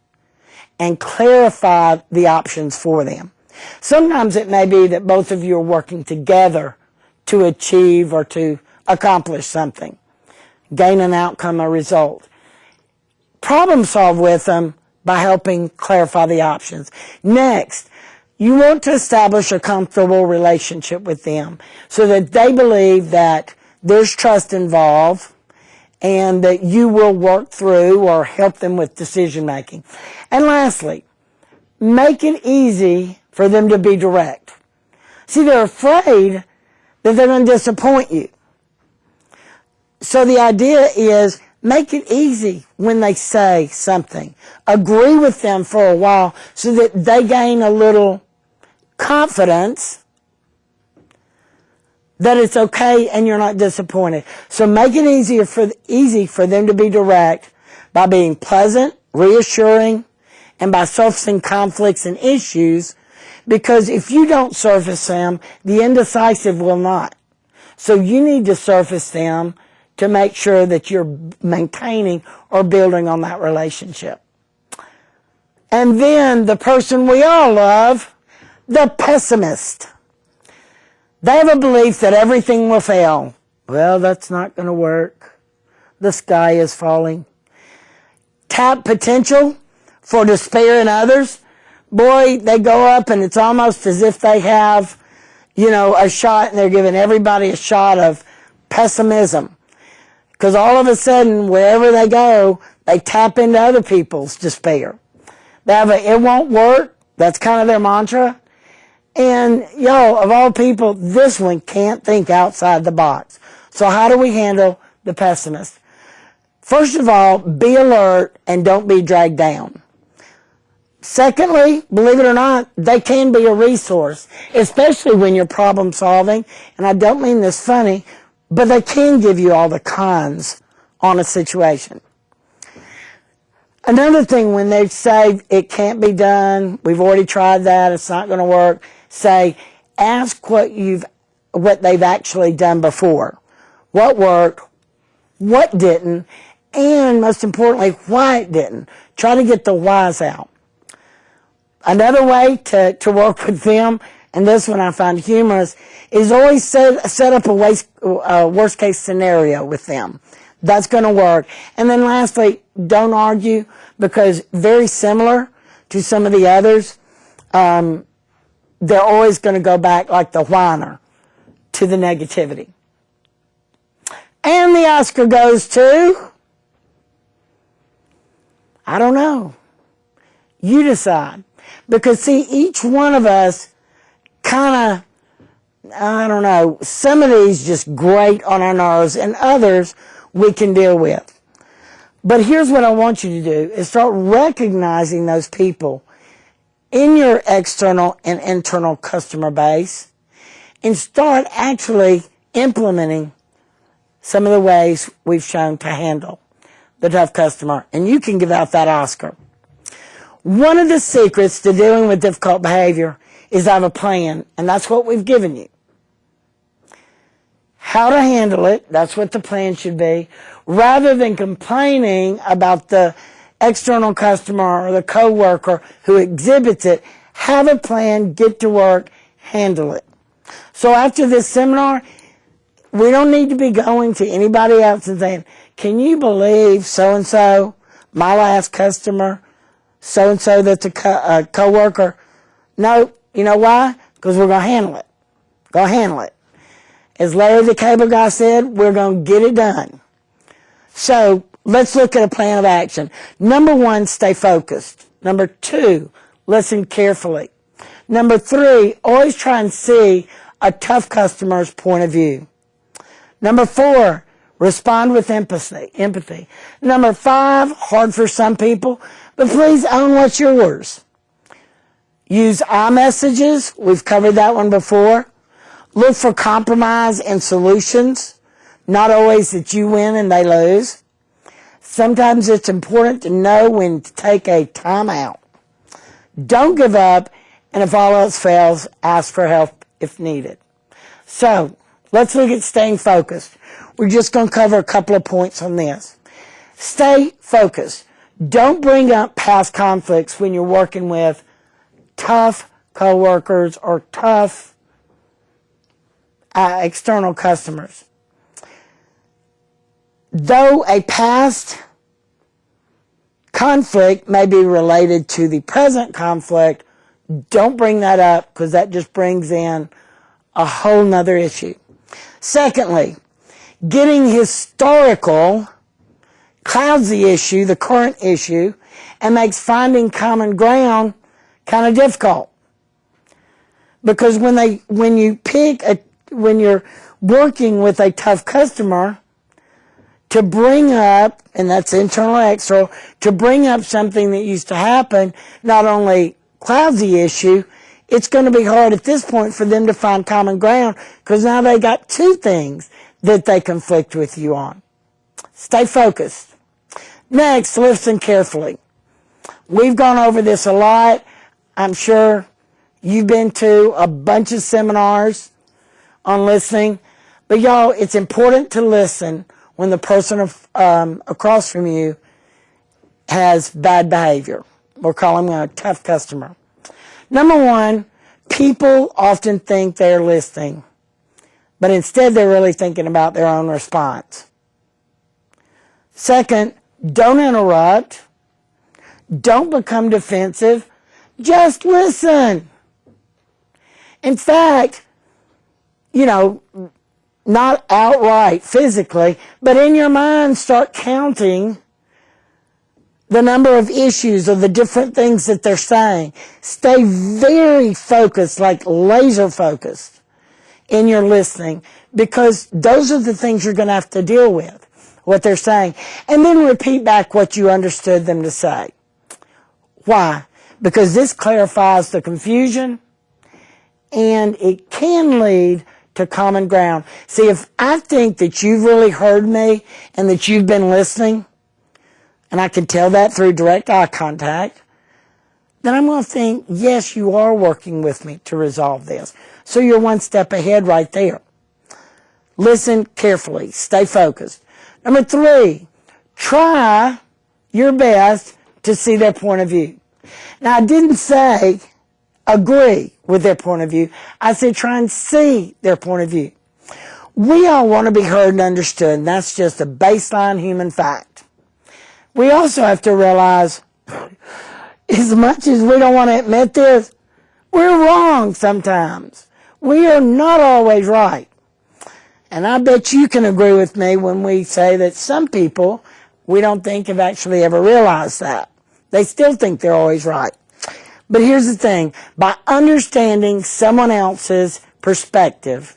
and clarify the options for them. Sometimes it may be that both of you are working together to achieve or to accomplish something, gain an outcome or result. Problem solve with them by helping clarify the options. Next, you want to establish a comfortable relationship with them so that they believe that there's trust involved and that you will work through or help them with decision making. And lastly, make it easy for them to be direct. See, they're afraid that they're going to disappoint you. So the idea is make it easy when they say something. Agree with them for a while so that they gain a little confidence that it's okay and you're not disappointed. So make it easy for them to be direct by being pleasant, reassuring, and by surfacing conflicts and issues, because if you don't surface them, the indecisive will not. So you need to surface them to make sure that you're maintaining or building on that relationship. And then the person we all love, the pessimist. They have a belief that everything will fail. Well, that's not going to work. The sky is falling. Tap potential for despair in others. Boy, they go up and it's almost as if they have, a shot and they're giving everybody a shot of pessimism. Because all of a sudden, wherever they go, they tap into other people's despair. They have it won't work. That's kind of their mantra. And, of all people, this one can't think outside the box. So how do we handle the pessimist? First of all, be alert and don't be dragged down. Secondly, believe it or not, they can be a resource, especially when you're problem solving. And I don't mean this funny, but they can give you all the cons on a situation. Another thing, when they say it can't be done, we've already tried that, it's not going to work, say, ask what they've actually done before. What worked, what didn't, and most importantly, why it didn't. Try to get the whys out. Another way to work with them, and this one I find humorous, is always set up a worst case scenario with them. That's going to work. And then lastly, don't argue, because very similar to some of the others, they're always going to go back like the whiner to the negativity. And the Oscar goes to, I don't know. You decide. Because see, each one of us kind of, I don't know, some of these just grate on our nerves, and others we can deal with. But here's what I want you to do, is start recognizing those people in your external and internal customer base, and start actually implementing some of the ways we've shown to handle the tough customer. And you can give out that Oscar. One of the secrets to dealing with difficult behavior is I have a plan, and that's what we've given you. How to handle it, that's what the plan should be. Rather than complaining about the external customer or the coworker who exhibits it, have a plan, get to work, handle it. So after this seminar, we don't need to be going to anybody else and saying, can you believe so-and-so, my last customer, so-and-so that's a coworker? No, you know why? Because we're going to handle it. Go handle it. As Larry the Cable Guy said, we're going to get it done. So let's look at a plan of action. Number 1, stay focused. Number 2, listen carefully. Number 3, always try and see a tough customer's point of view. Number 4, respond with empathy. Number 5, hard for some people, but please own what's yours. Use iMessages. We've covered that one before. Look for compromise and solutions. Not always that you win and they lose. Sometimes it's important to know when to take a time out. Don't give up, and if all else fails, ask for help if needed. So, let's look at staying focused. We're just going to cover a couple of points on this. Stay focused. Don't bring up past conflicts when you're working with tough coworkers or tough external customers. Though a past conflict may be related to the present conflict, don't bring that up, because that just brings in a whole nother issue. Secondly, getting historical clouds the issue, the current issue, and makes finding common ground kind of difficult. Because when you're working with a tough customer, to bring up, and that's internal or external, to bring up something that used to happen, not only clouds the issue, it's going to be hard at this point for them to find common ground, because now they got 2 things that they conflict with you on. Stay focused. Next, listen carefully. We've gone over this a lot. I'm sure you've been to a bunch of seminars on listening. But y'all, it's important to listen when the person across from you has bad behavior. We're calling them a tough customer. Number 1, people often think they're listening, but instead they're really thinking about their own response. Second, don't interrupt. Don't become defensive. Just listen. In fact, not outright physically, but in your mind start counting the number of issues or the different things that they're saying. Stay very focused, like laser focused in your listening, because those are the things you're going to have to deal with, what they're saying. And then repeat back what you understood them to say. Why? Because this clarifies the confusion, and it can lead to common ground. See, if I think that you've really heard me and that you've been listening, and I can tell that through direct eye contact, then I'm going to think, yes, you are working with me to resolve this. So you're one step ahead right there. Listen carefully. Stay focused. Number 3, try your best to see their point of view. Now, I didn't say agree with their point of view. I said try and see their point of view. We all want to be heard and understood, and that's just a baseline human fact. We also have to realize, as much as we don't want to admit this, we're wrong sometimes. We are not always right. And I bet you can agree with me when we say that some people we don't think have actually ever realized that. They still think they're always right. But here's the thing. By understanding someone else's perspective,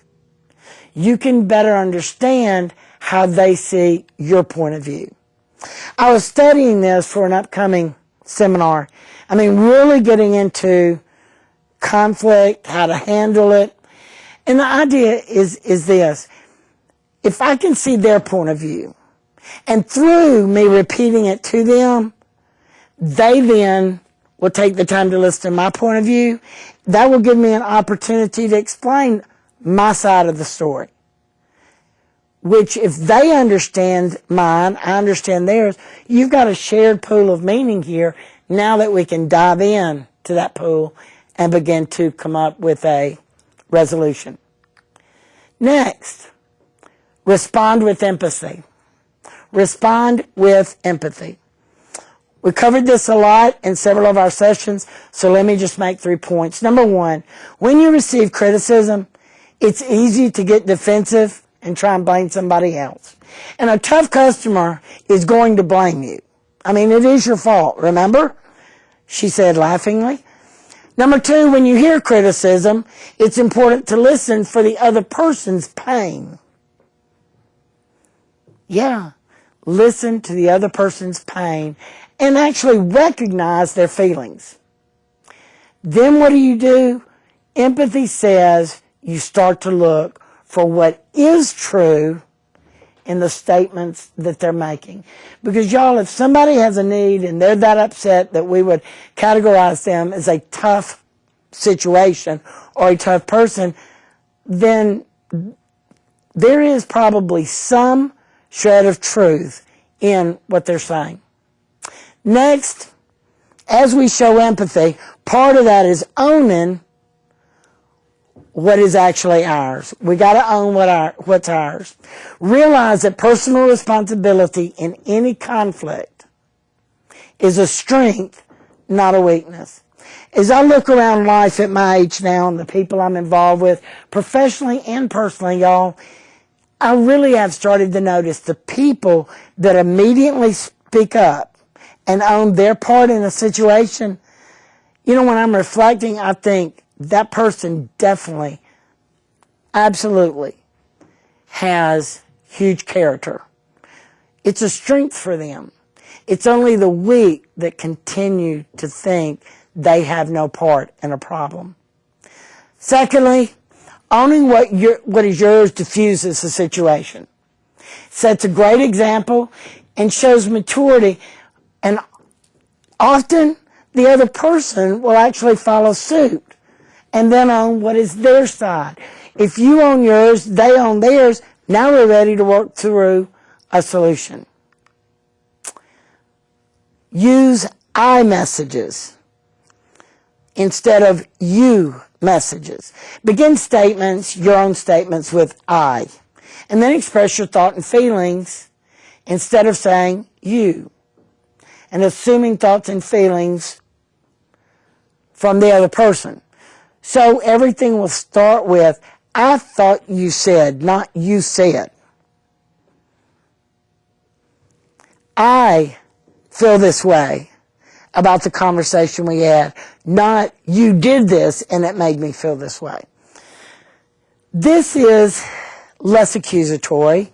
you can better understand how they see your point of view. I was studying this for an upcoming seminar. I mean, really getting into conflict, how to handle it. And the idea is this. If I can see their point of view, and through me repeating it to them, they then will take the time to listen to my point of view. That will give me an opportunity to explain my side of the story. Which, if they understand mine, I understand theirs, you've got a shared pool of meaning here now that we can dive in to that pool and begin to come up with a resolution. Next, respond with empathy. Respond with empathy. We covered this a lot in several of our sessions, so let me just make 3 points. Number one, when you receive criticism, it's easy to get defensive and try and blame somebody else. And a tough customer is going to blame you. I mean, it is your fault, remember? She said laughingly. Number two, when you hear criticism, it's important to listen for the other person's pain. Yeah, listen to the other person's pain and actually recognize their feelings. Then what do? Empathy says you start to look for what is true in the statements that they're making. Because y'all, if somebody has a need and they're that upset that we would categorize them as a tough situation or a tough person, then there is probably some shred of truth in what they're saying. Next, as we show empathy, part of that is owning what is actually ours. We got to own what's ours. Realize that personal responsibility in any conflict is a strength, not a weakness. As I look around life at my age now and the people I'm involved with, professionally and personally, y'all, I really have started to notice the people that immediately speak up and own their part in a situation. You know, when I'm reflecting, I think that person definitely, absolutely has huge character. It's a strength for them. It's only the weak that continue to think they have no part in a problem. Secondly, owning what is yours diffuses the situation. Sets a great example and shows maturity. And often the other person will actually follow suit and then own what is their side. If you own yours, they own theirs. Now we're ready to work through a solution. Use I messages instead of you messages. Begin statements, your own statements, with I. And then express your thought and feelings instead of saying you. And assuming thoughts and feelings from the other person. So everything will start with, I thought you said, not you said. I feel this way about the conversation we had, not you did this and it made me feel this way. This is less accusatory.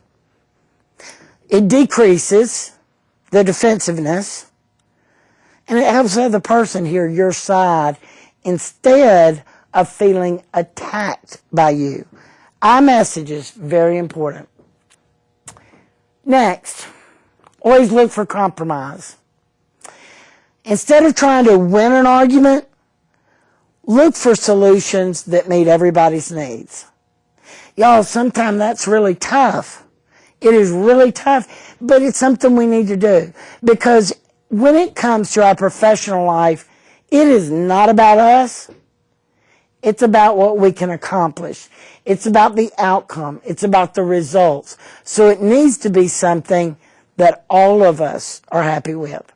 It decreases the defensiveness, and it helps the other person hear your side instead of feeling attacked by you. I messages, very important. Next, always look for compromise. Instead of trying to win an argument, look for solutions that meet everybody's needs. Y'all, sometimes that's really tough. It is really tough, but it's something we need to do. Because when it comes to our professional life, it is not about us. It's about what we can accomplish. It's about the outcome. It's about the results. So it needs to be something that all of us are happy with.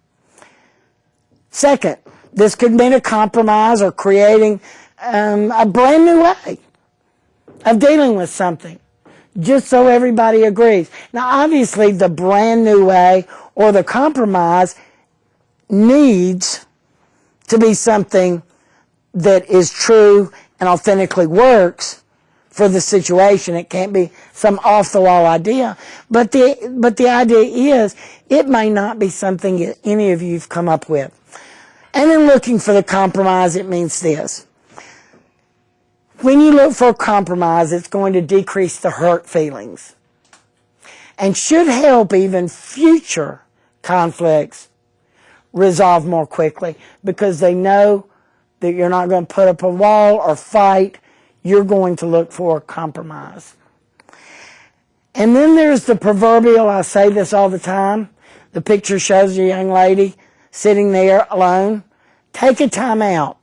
Second, this could mean a compromise or creating a brand new way of dealing with something, just so everybody agrees. Now, obviously, the brand new way or the compromise needs to be something that is true and authentically works for the situation. It can't be some off-the-wall idea. But the idea is it may not be something that any of you have come up with. And in looking for the compromise, it means this. When you look for a compromise, it's going to decrease the hurt feelings and should help even future conflicts resolve more quickly, because they know that you're not going to put up a wall or fight. You're going to look for a compromise. And then there's the proverbial, I say this all the time, the picture shows a young lady sitting there alone. Take a time out.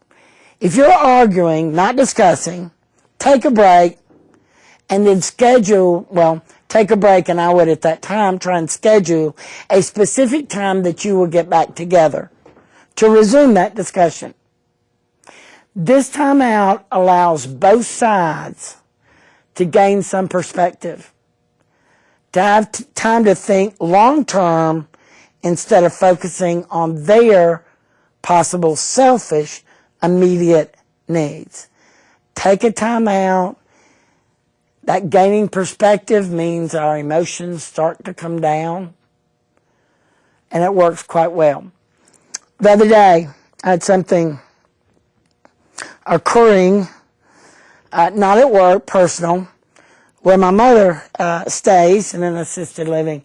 If you're arguing, not discussing, take a break and then take a break, and I would at that time try and schedule a specific time that you will get back together to resume that discussion. This time out allows both sides to gain some perspective, to have time to think long term instead of focusing on their possible selfish immediate needs. Take a time out. That gaining perspective means our emotions start to come down, and it works quite well. The other day, I had something occurring, not at work, personal, where my mother stays in an assisted living,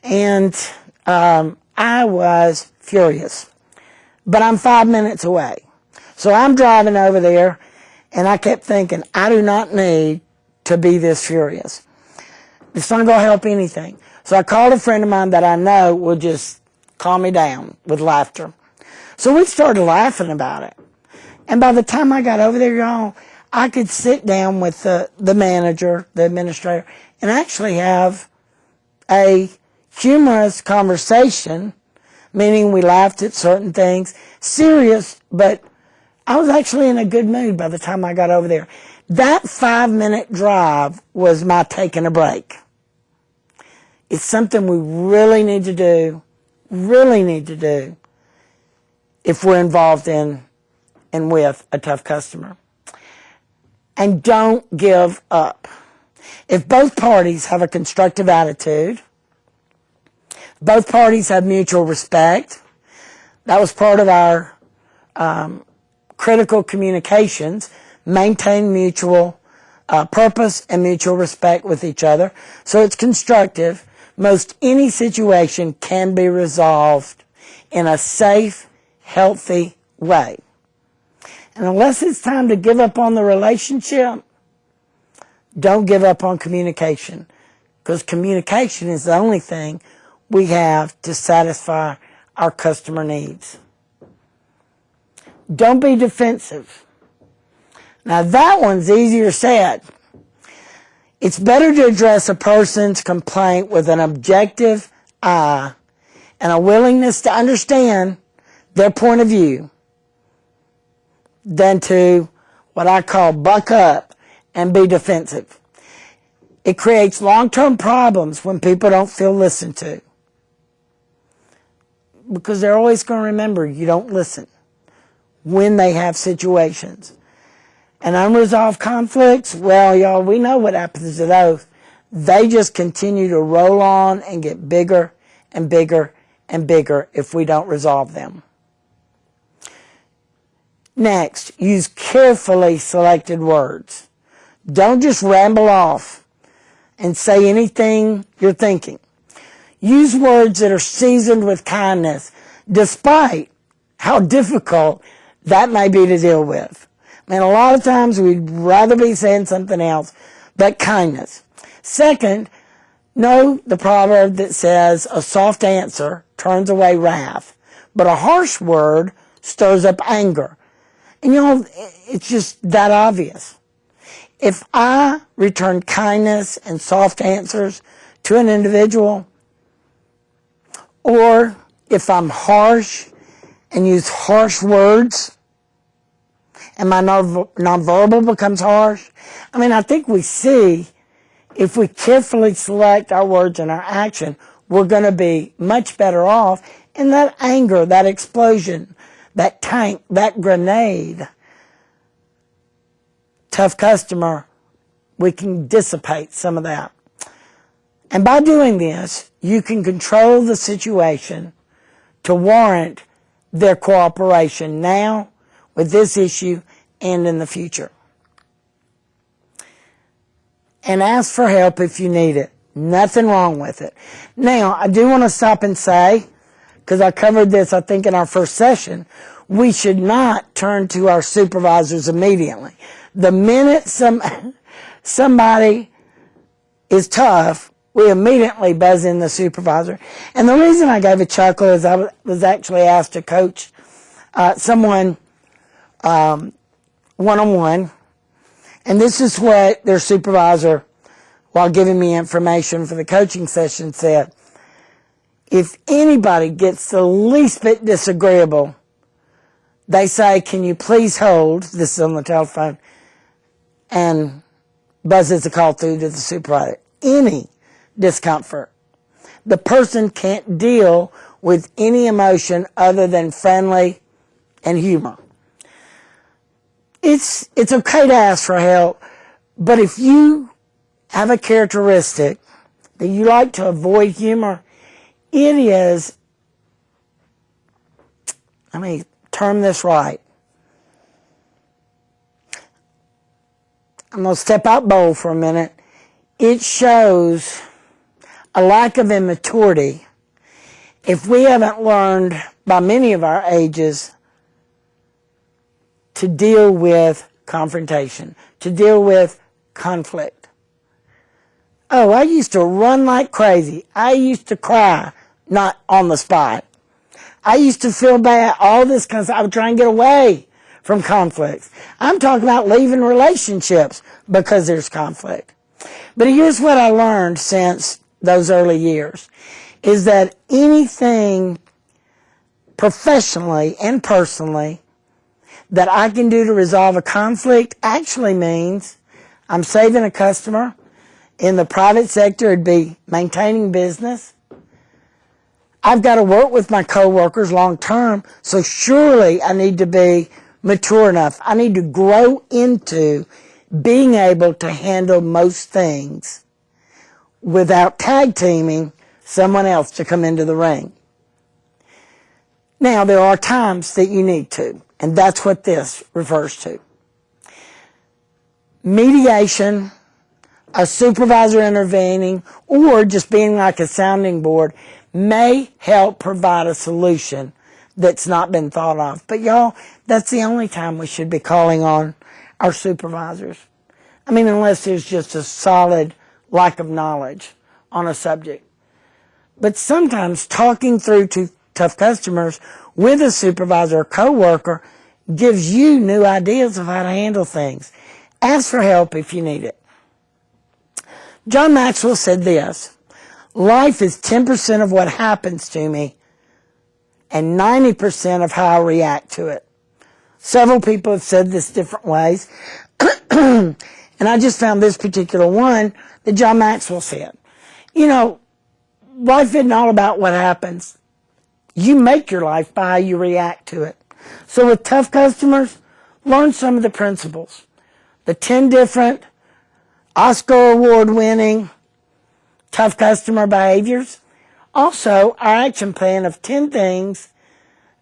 and I was furious. But I'm 5 minutes away. So I'm driving over there, and I kept thinking, I do not need to be this furious. It's not going to help anything. So I called a friend of mine that I know will just calm me down with laughter. So we started laughing about it. And by the time I got over there, y'all, I could sit down with the manager, the administrator, and actually have a humorous conversation, meaning we laughed at certain things, serious, but I was actually in a good mood by the time I got over there. That 5-minute drive was my taking a break. It's something we really need to do if we're involved in and with a tough customer. And don't give up. If both parties have a constructive attitude, both parties have mutual respect, that was part of our critical communications, maintain mutual purpose and mutual respect with each other. So it's constructive. Most any situation can be resolved in a safe, healthy way. And unless it's time to give up on the relationship, don't give up on communication, because communication is the only thing we have to satisfy our customer needs. Don't be defensive. Now that one's easier said. It's better to address a person's complaint with an objective eye and a willingness to understand their point of view than to what I call buck up and be defensive. It creates long-term problems when people don't feel listened to, because they're always going to remember you don't listen when they have situations. And unresolved conflicts, well, y'all, we know what happens to those. They just continue to roll on and get bigger and bigger and bigger if we don't resolve them. Next, use carefully selected words. Don't just ramble off and say anything you're thinking. Use words that are seasoned with kindness, despite how difficult that may be to deal with. And a lot of times we'd rather be saying something else, but kindness. Second, know the proverb that says a soft answer turns away wrath, but a harsh word stirs up anger. And it's just that obvious. If I return kindness and soft answers to an individual, or if I'm harsh and use harsh words, and my nonverbal becomes harsh, I think we see if we carefully select our words and our action, we're going to be much better off. And that anger, that explosion, that tank, that grenade, tough customer, we can dissipate some of that. And by doing this, you can control the situation to warrant their cooperation now with this issue and in the future. And ask for help if you need it. Nothing wrong with it. Now, I do want to stop and say, because I covered this, I think, in our first session, we should not turn to our supervisors immediately. The minute somebody is tough, we immediately buzz in the supervisor. And the reason I gave a chuckle is I was actually asked to coach someone one-on-one. And this is what their supervisor, while giving me information for the coaching session, said. If anybody gets the least bit disagreeable, they say, "Can you please hold?" This is on the telephone. And buzzes the call through to the supervisor. Any discomfort. The person can't deal with any emotion other than friendly and humor. It's okay to ask for help, but if you have a characteristic that you like to avoid humor, it is, let me term this right. I'm going to step out bold for a minute. It shows a lack of immaturity if we haven't learned by many of our ages to deal with confrontation, to deal with conflict. Oh, I used to run like crazy. I used to cry, not on the spot. I used to feel bad, all this kind of stuff. I would try and get away from conflicts. I'm talking about leaving relationships because there's conflict. But here's what I learned since those early years, is that anything professionally and personally that I can do to resolve a conflict actually means I'm saving a customer. In the private sector, it'd be maintaining business. I've got to work with my coworkers long term, so surely I need to be mature enough. I need to grow into being able to handle most things without tag teaming someone else to come into the ring. Now, there are times that you need to, and that's what this refers to. Mediation, a supervisor intervening, or just being like a sounding board may help provide a solution that's not been thought of. But y'all, that's the only time we should be calling on our supervisors. Unless there's just a solid lack of knowledge on a subject. But sometimes talking through to tough customers with a supervisor or coworker gives you new ideas of how to handle things. Ask for help if you need it. John Maxwell said this: life is 10% of what happens to me and 90% of how I react to it. Several people have said this different ways. And I just found this particular one that John Maxwell said. Life isn't all about what happens. You make your life by how you react to it. So with tough customers, learn some of the principles. The 10 different Oscar award-winning tough customer behaviors. Also, our action plan of 10 things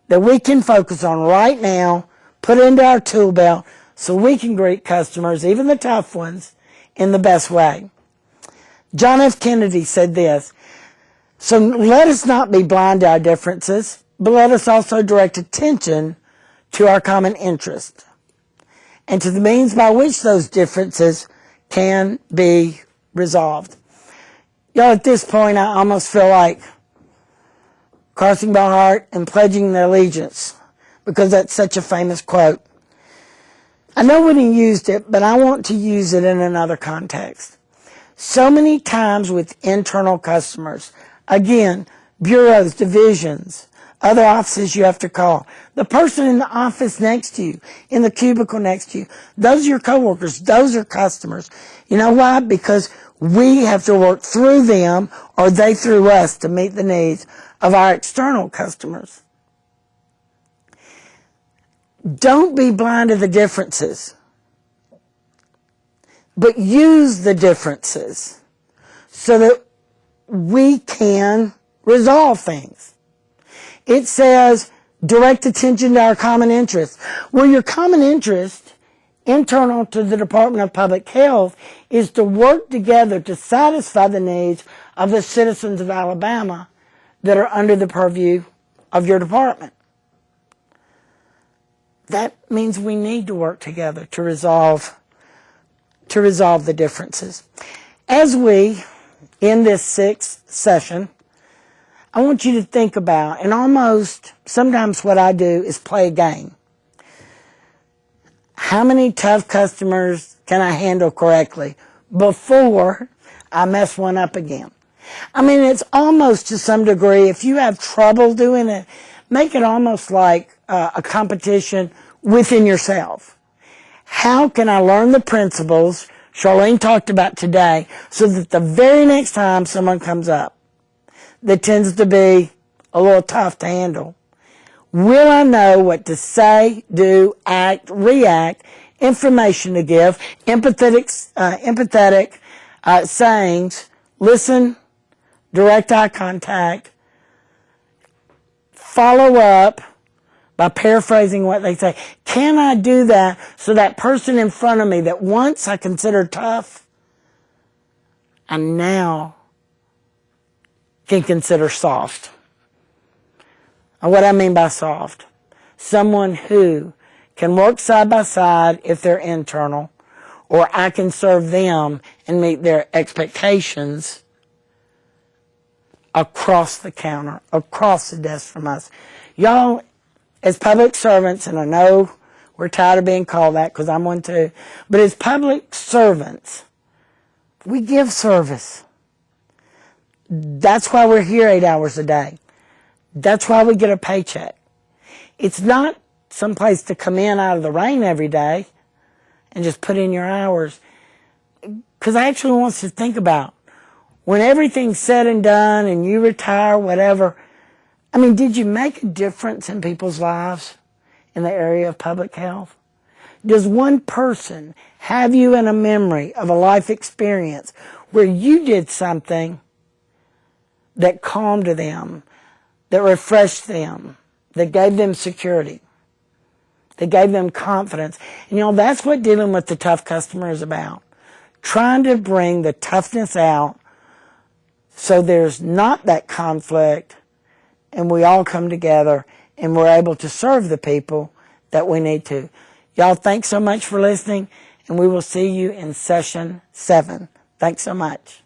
that we can focus on right now, put into our tool belt so we can greet customers, even the tough ones, in the best way. John F. Kennedy said this: so let us not be blind to our differences, but let us also direct attention to our common interest and to the means by which those differences can be resolved. Y'all, at this point, I almost feel like crossing my heart and pledging the allegiance, because that's such a famous quote. I know when he used it, but I want to use it in another context. So many times with internal customers, again, bureaus, divisions, other offices you have to call, the person in the office next to you, in the cubicle next to you, those are your coworkers, those are customers. You know why? Because we have to work through them or they through us to meet the needs of our external customers. Don't be blind to the differences, but use the differences so that we can resolve things. It says, direct attention to our common interests. Well, your common interest, internal to the Department of Public Health, is to work together to satisfy the needs of the citizens of Alabama that are under the purview of your department. That means we need to work together to resolve the differences. As we, in this 6th session, I want you to think about, and almost sometimes what I do is play a game. How many tough customers can I handle correctly before I mess one up again? I mean, it's almost to some degree, if you have trouble doing it, make it almost like a competition within yourself. How can I learn the principles Charlene talked about today so that the very next time someone comes up that tends to be a little tough to handle, will I know what to say, do, act, react, information to give, empathetic sayings, listen, direct eye contact, follow up by paraphrasing what they say. Can I do that so that person in front of me that once I considered tough, I now can consider soft? And what I mean by soft, someone who can work side by side if they're internal, or I can serve them and meet their expectations across the counter, across the desk from us. Y'all, as public servants, and I know we're tired of being called that because I'm one too, but as public servants, we give service. That's why we're here 8 hours a day. That's why we get a paycheck. It's not someplace to come in out of the rain every day and just put in your hours. Because I actually want us to think about when everything's said and done and you retire, whatever, I mean, did you make a difference in people's lives in the area of public health? Does one person have you in a memory of a life experience where you did something that calmed them, that refreshed them, that gave them security, that gave them confidence? And you know, that's what dealing with the tough customer is about. Trying to bring the toughness out so there's not that conflict and we all come together and we're able to serve the people that we need to. Y'all, thanks so much for listening, and we will see you in session 7. Thanks so much.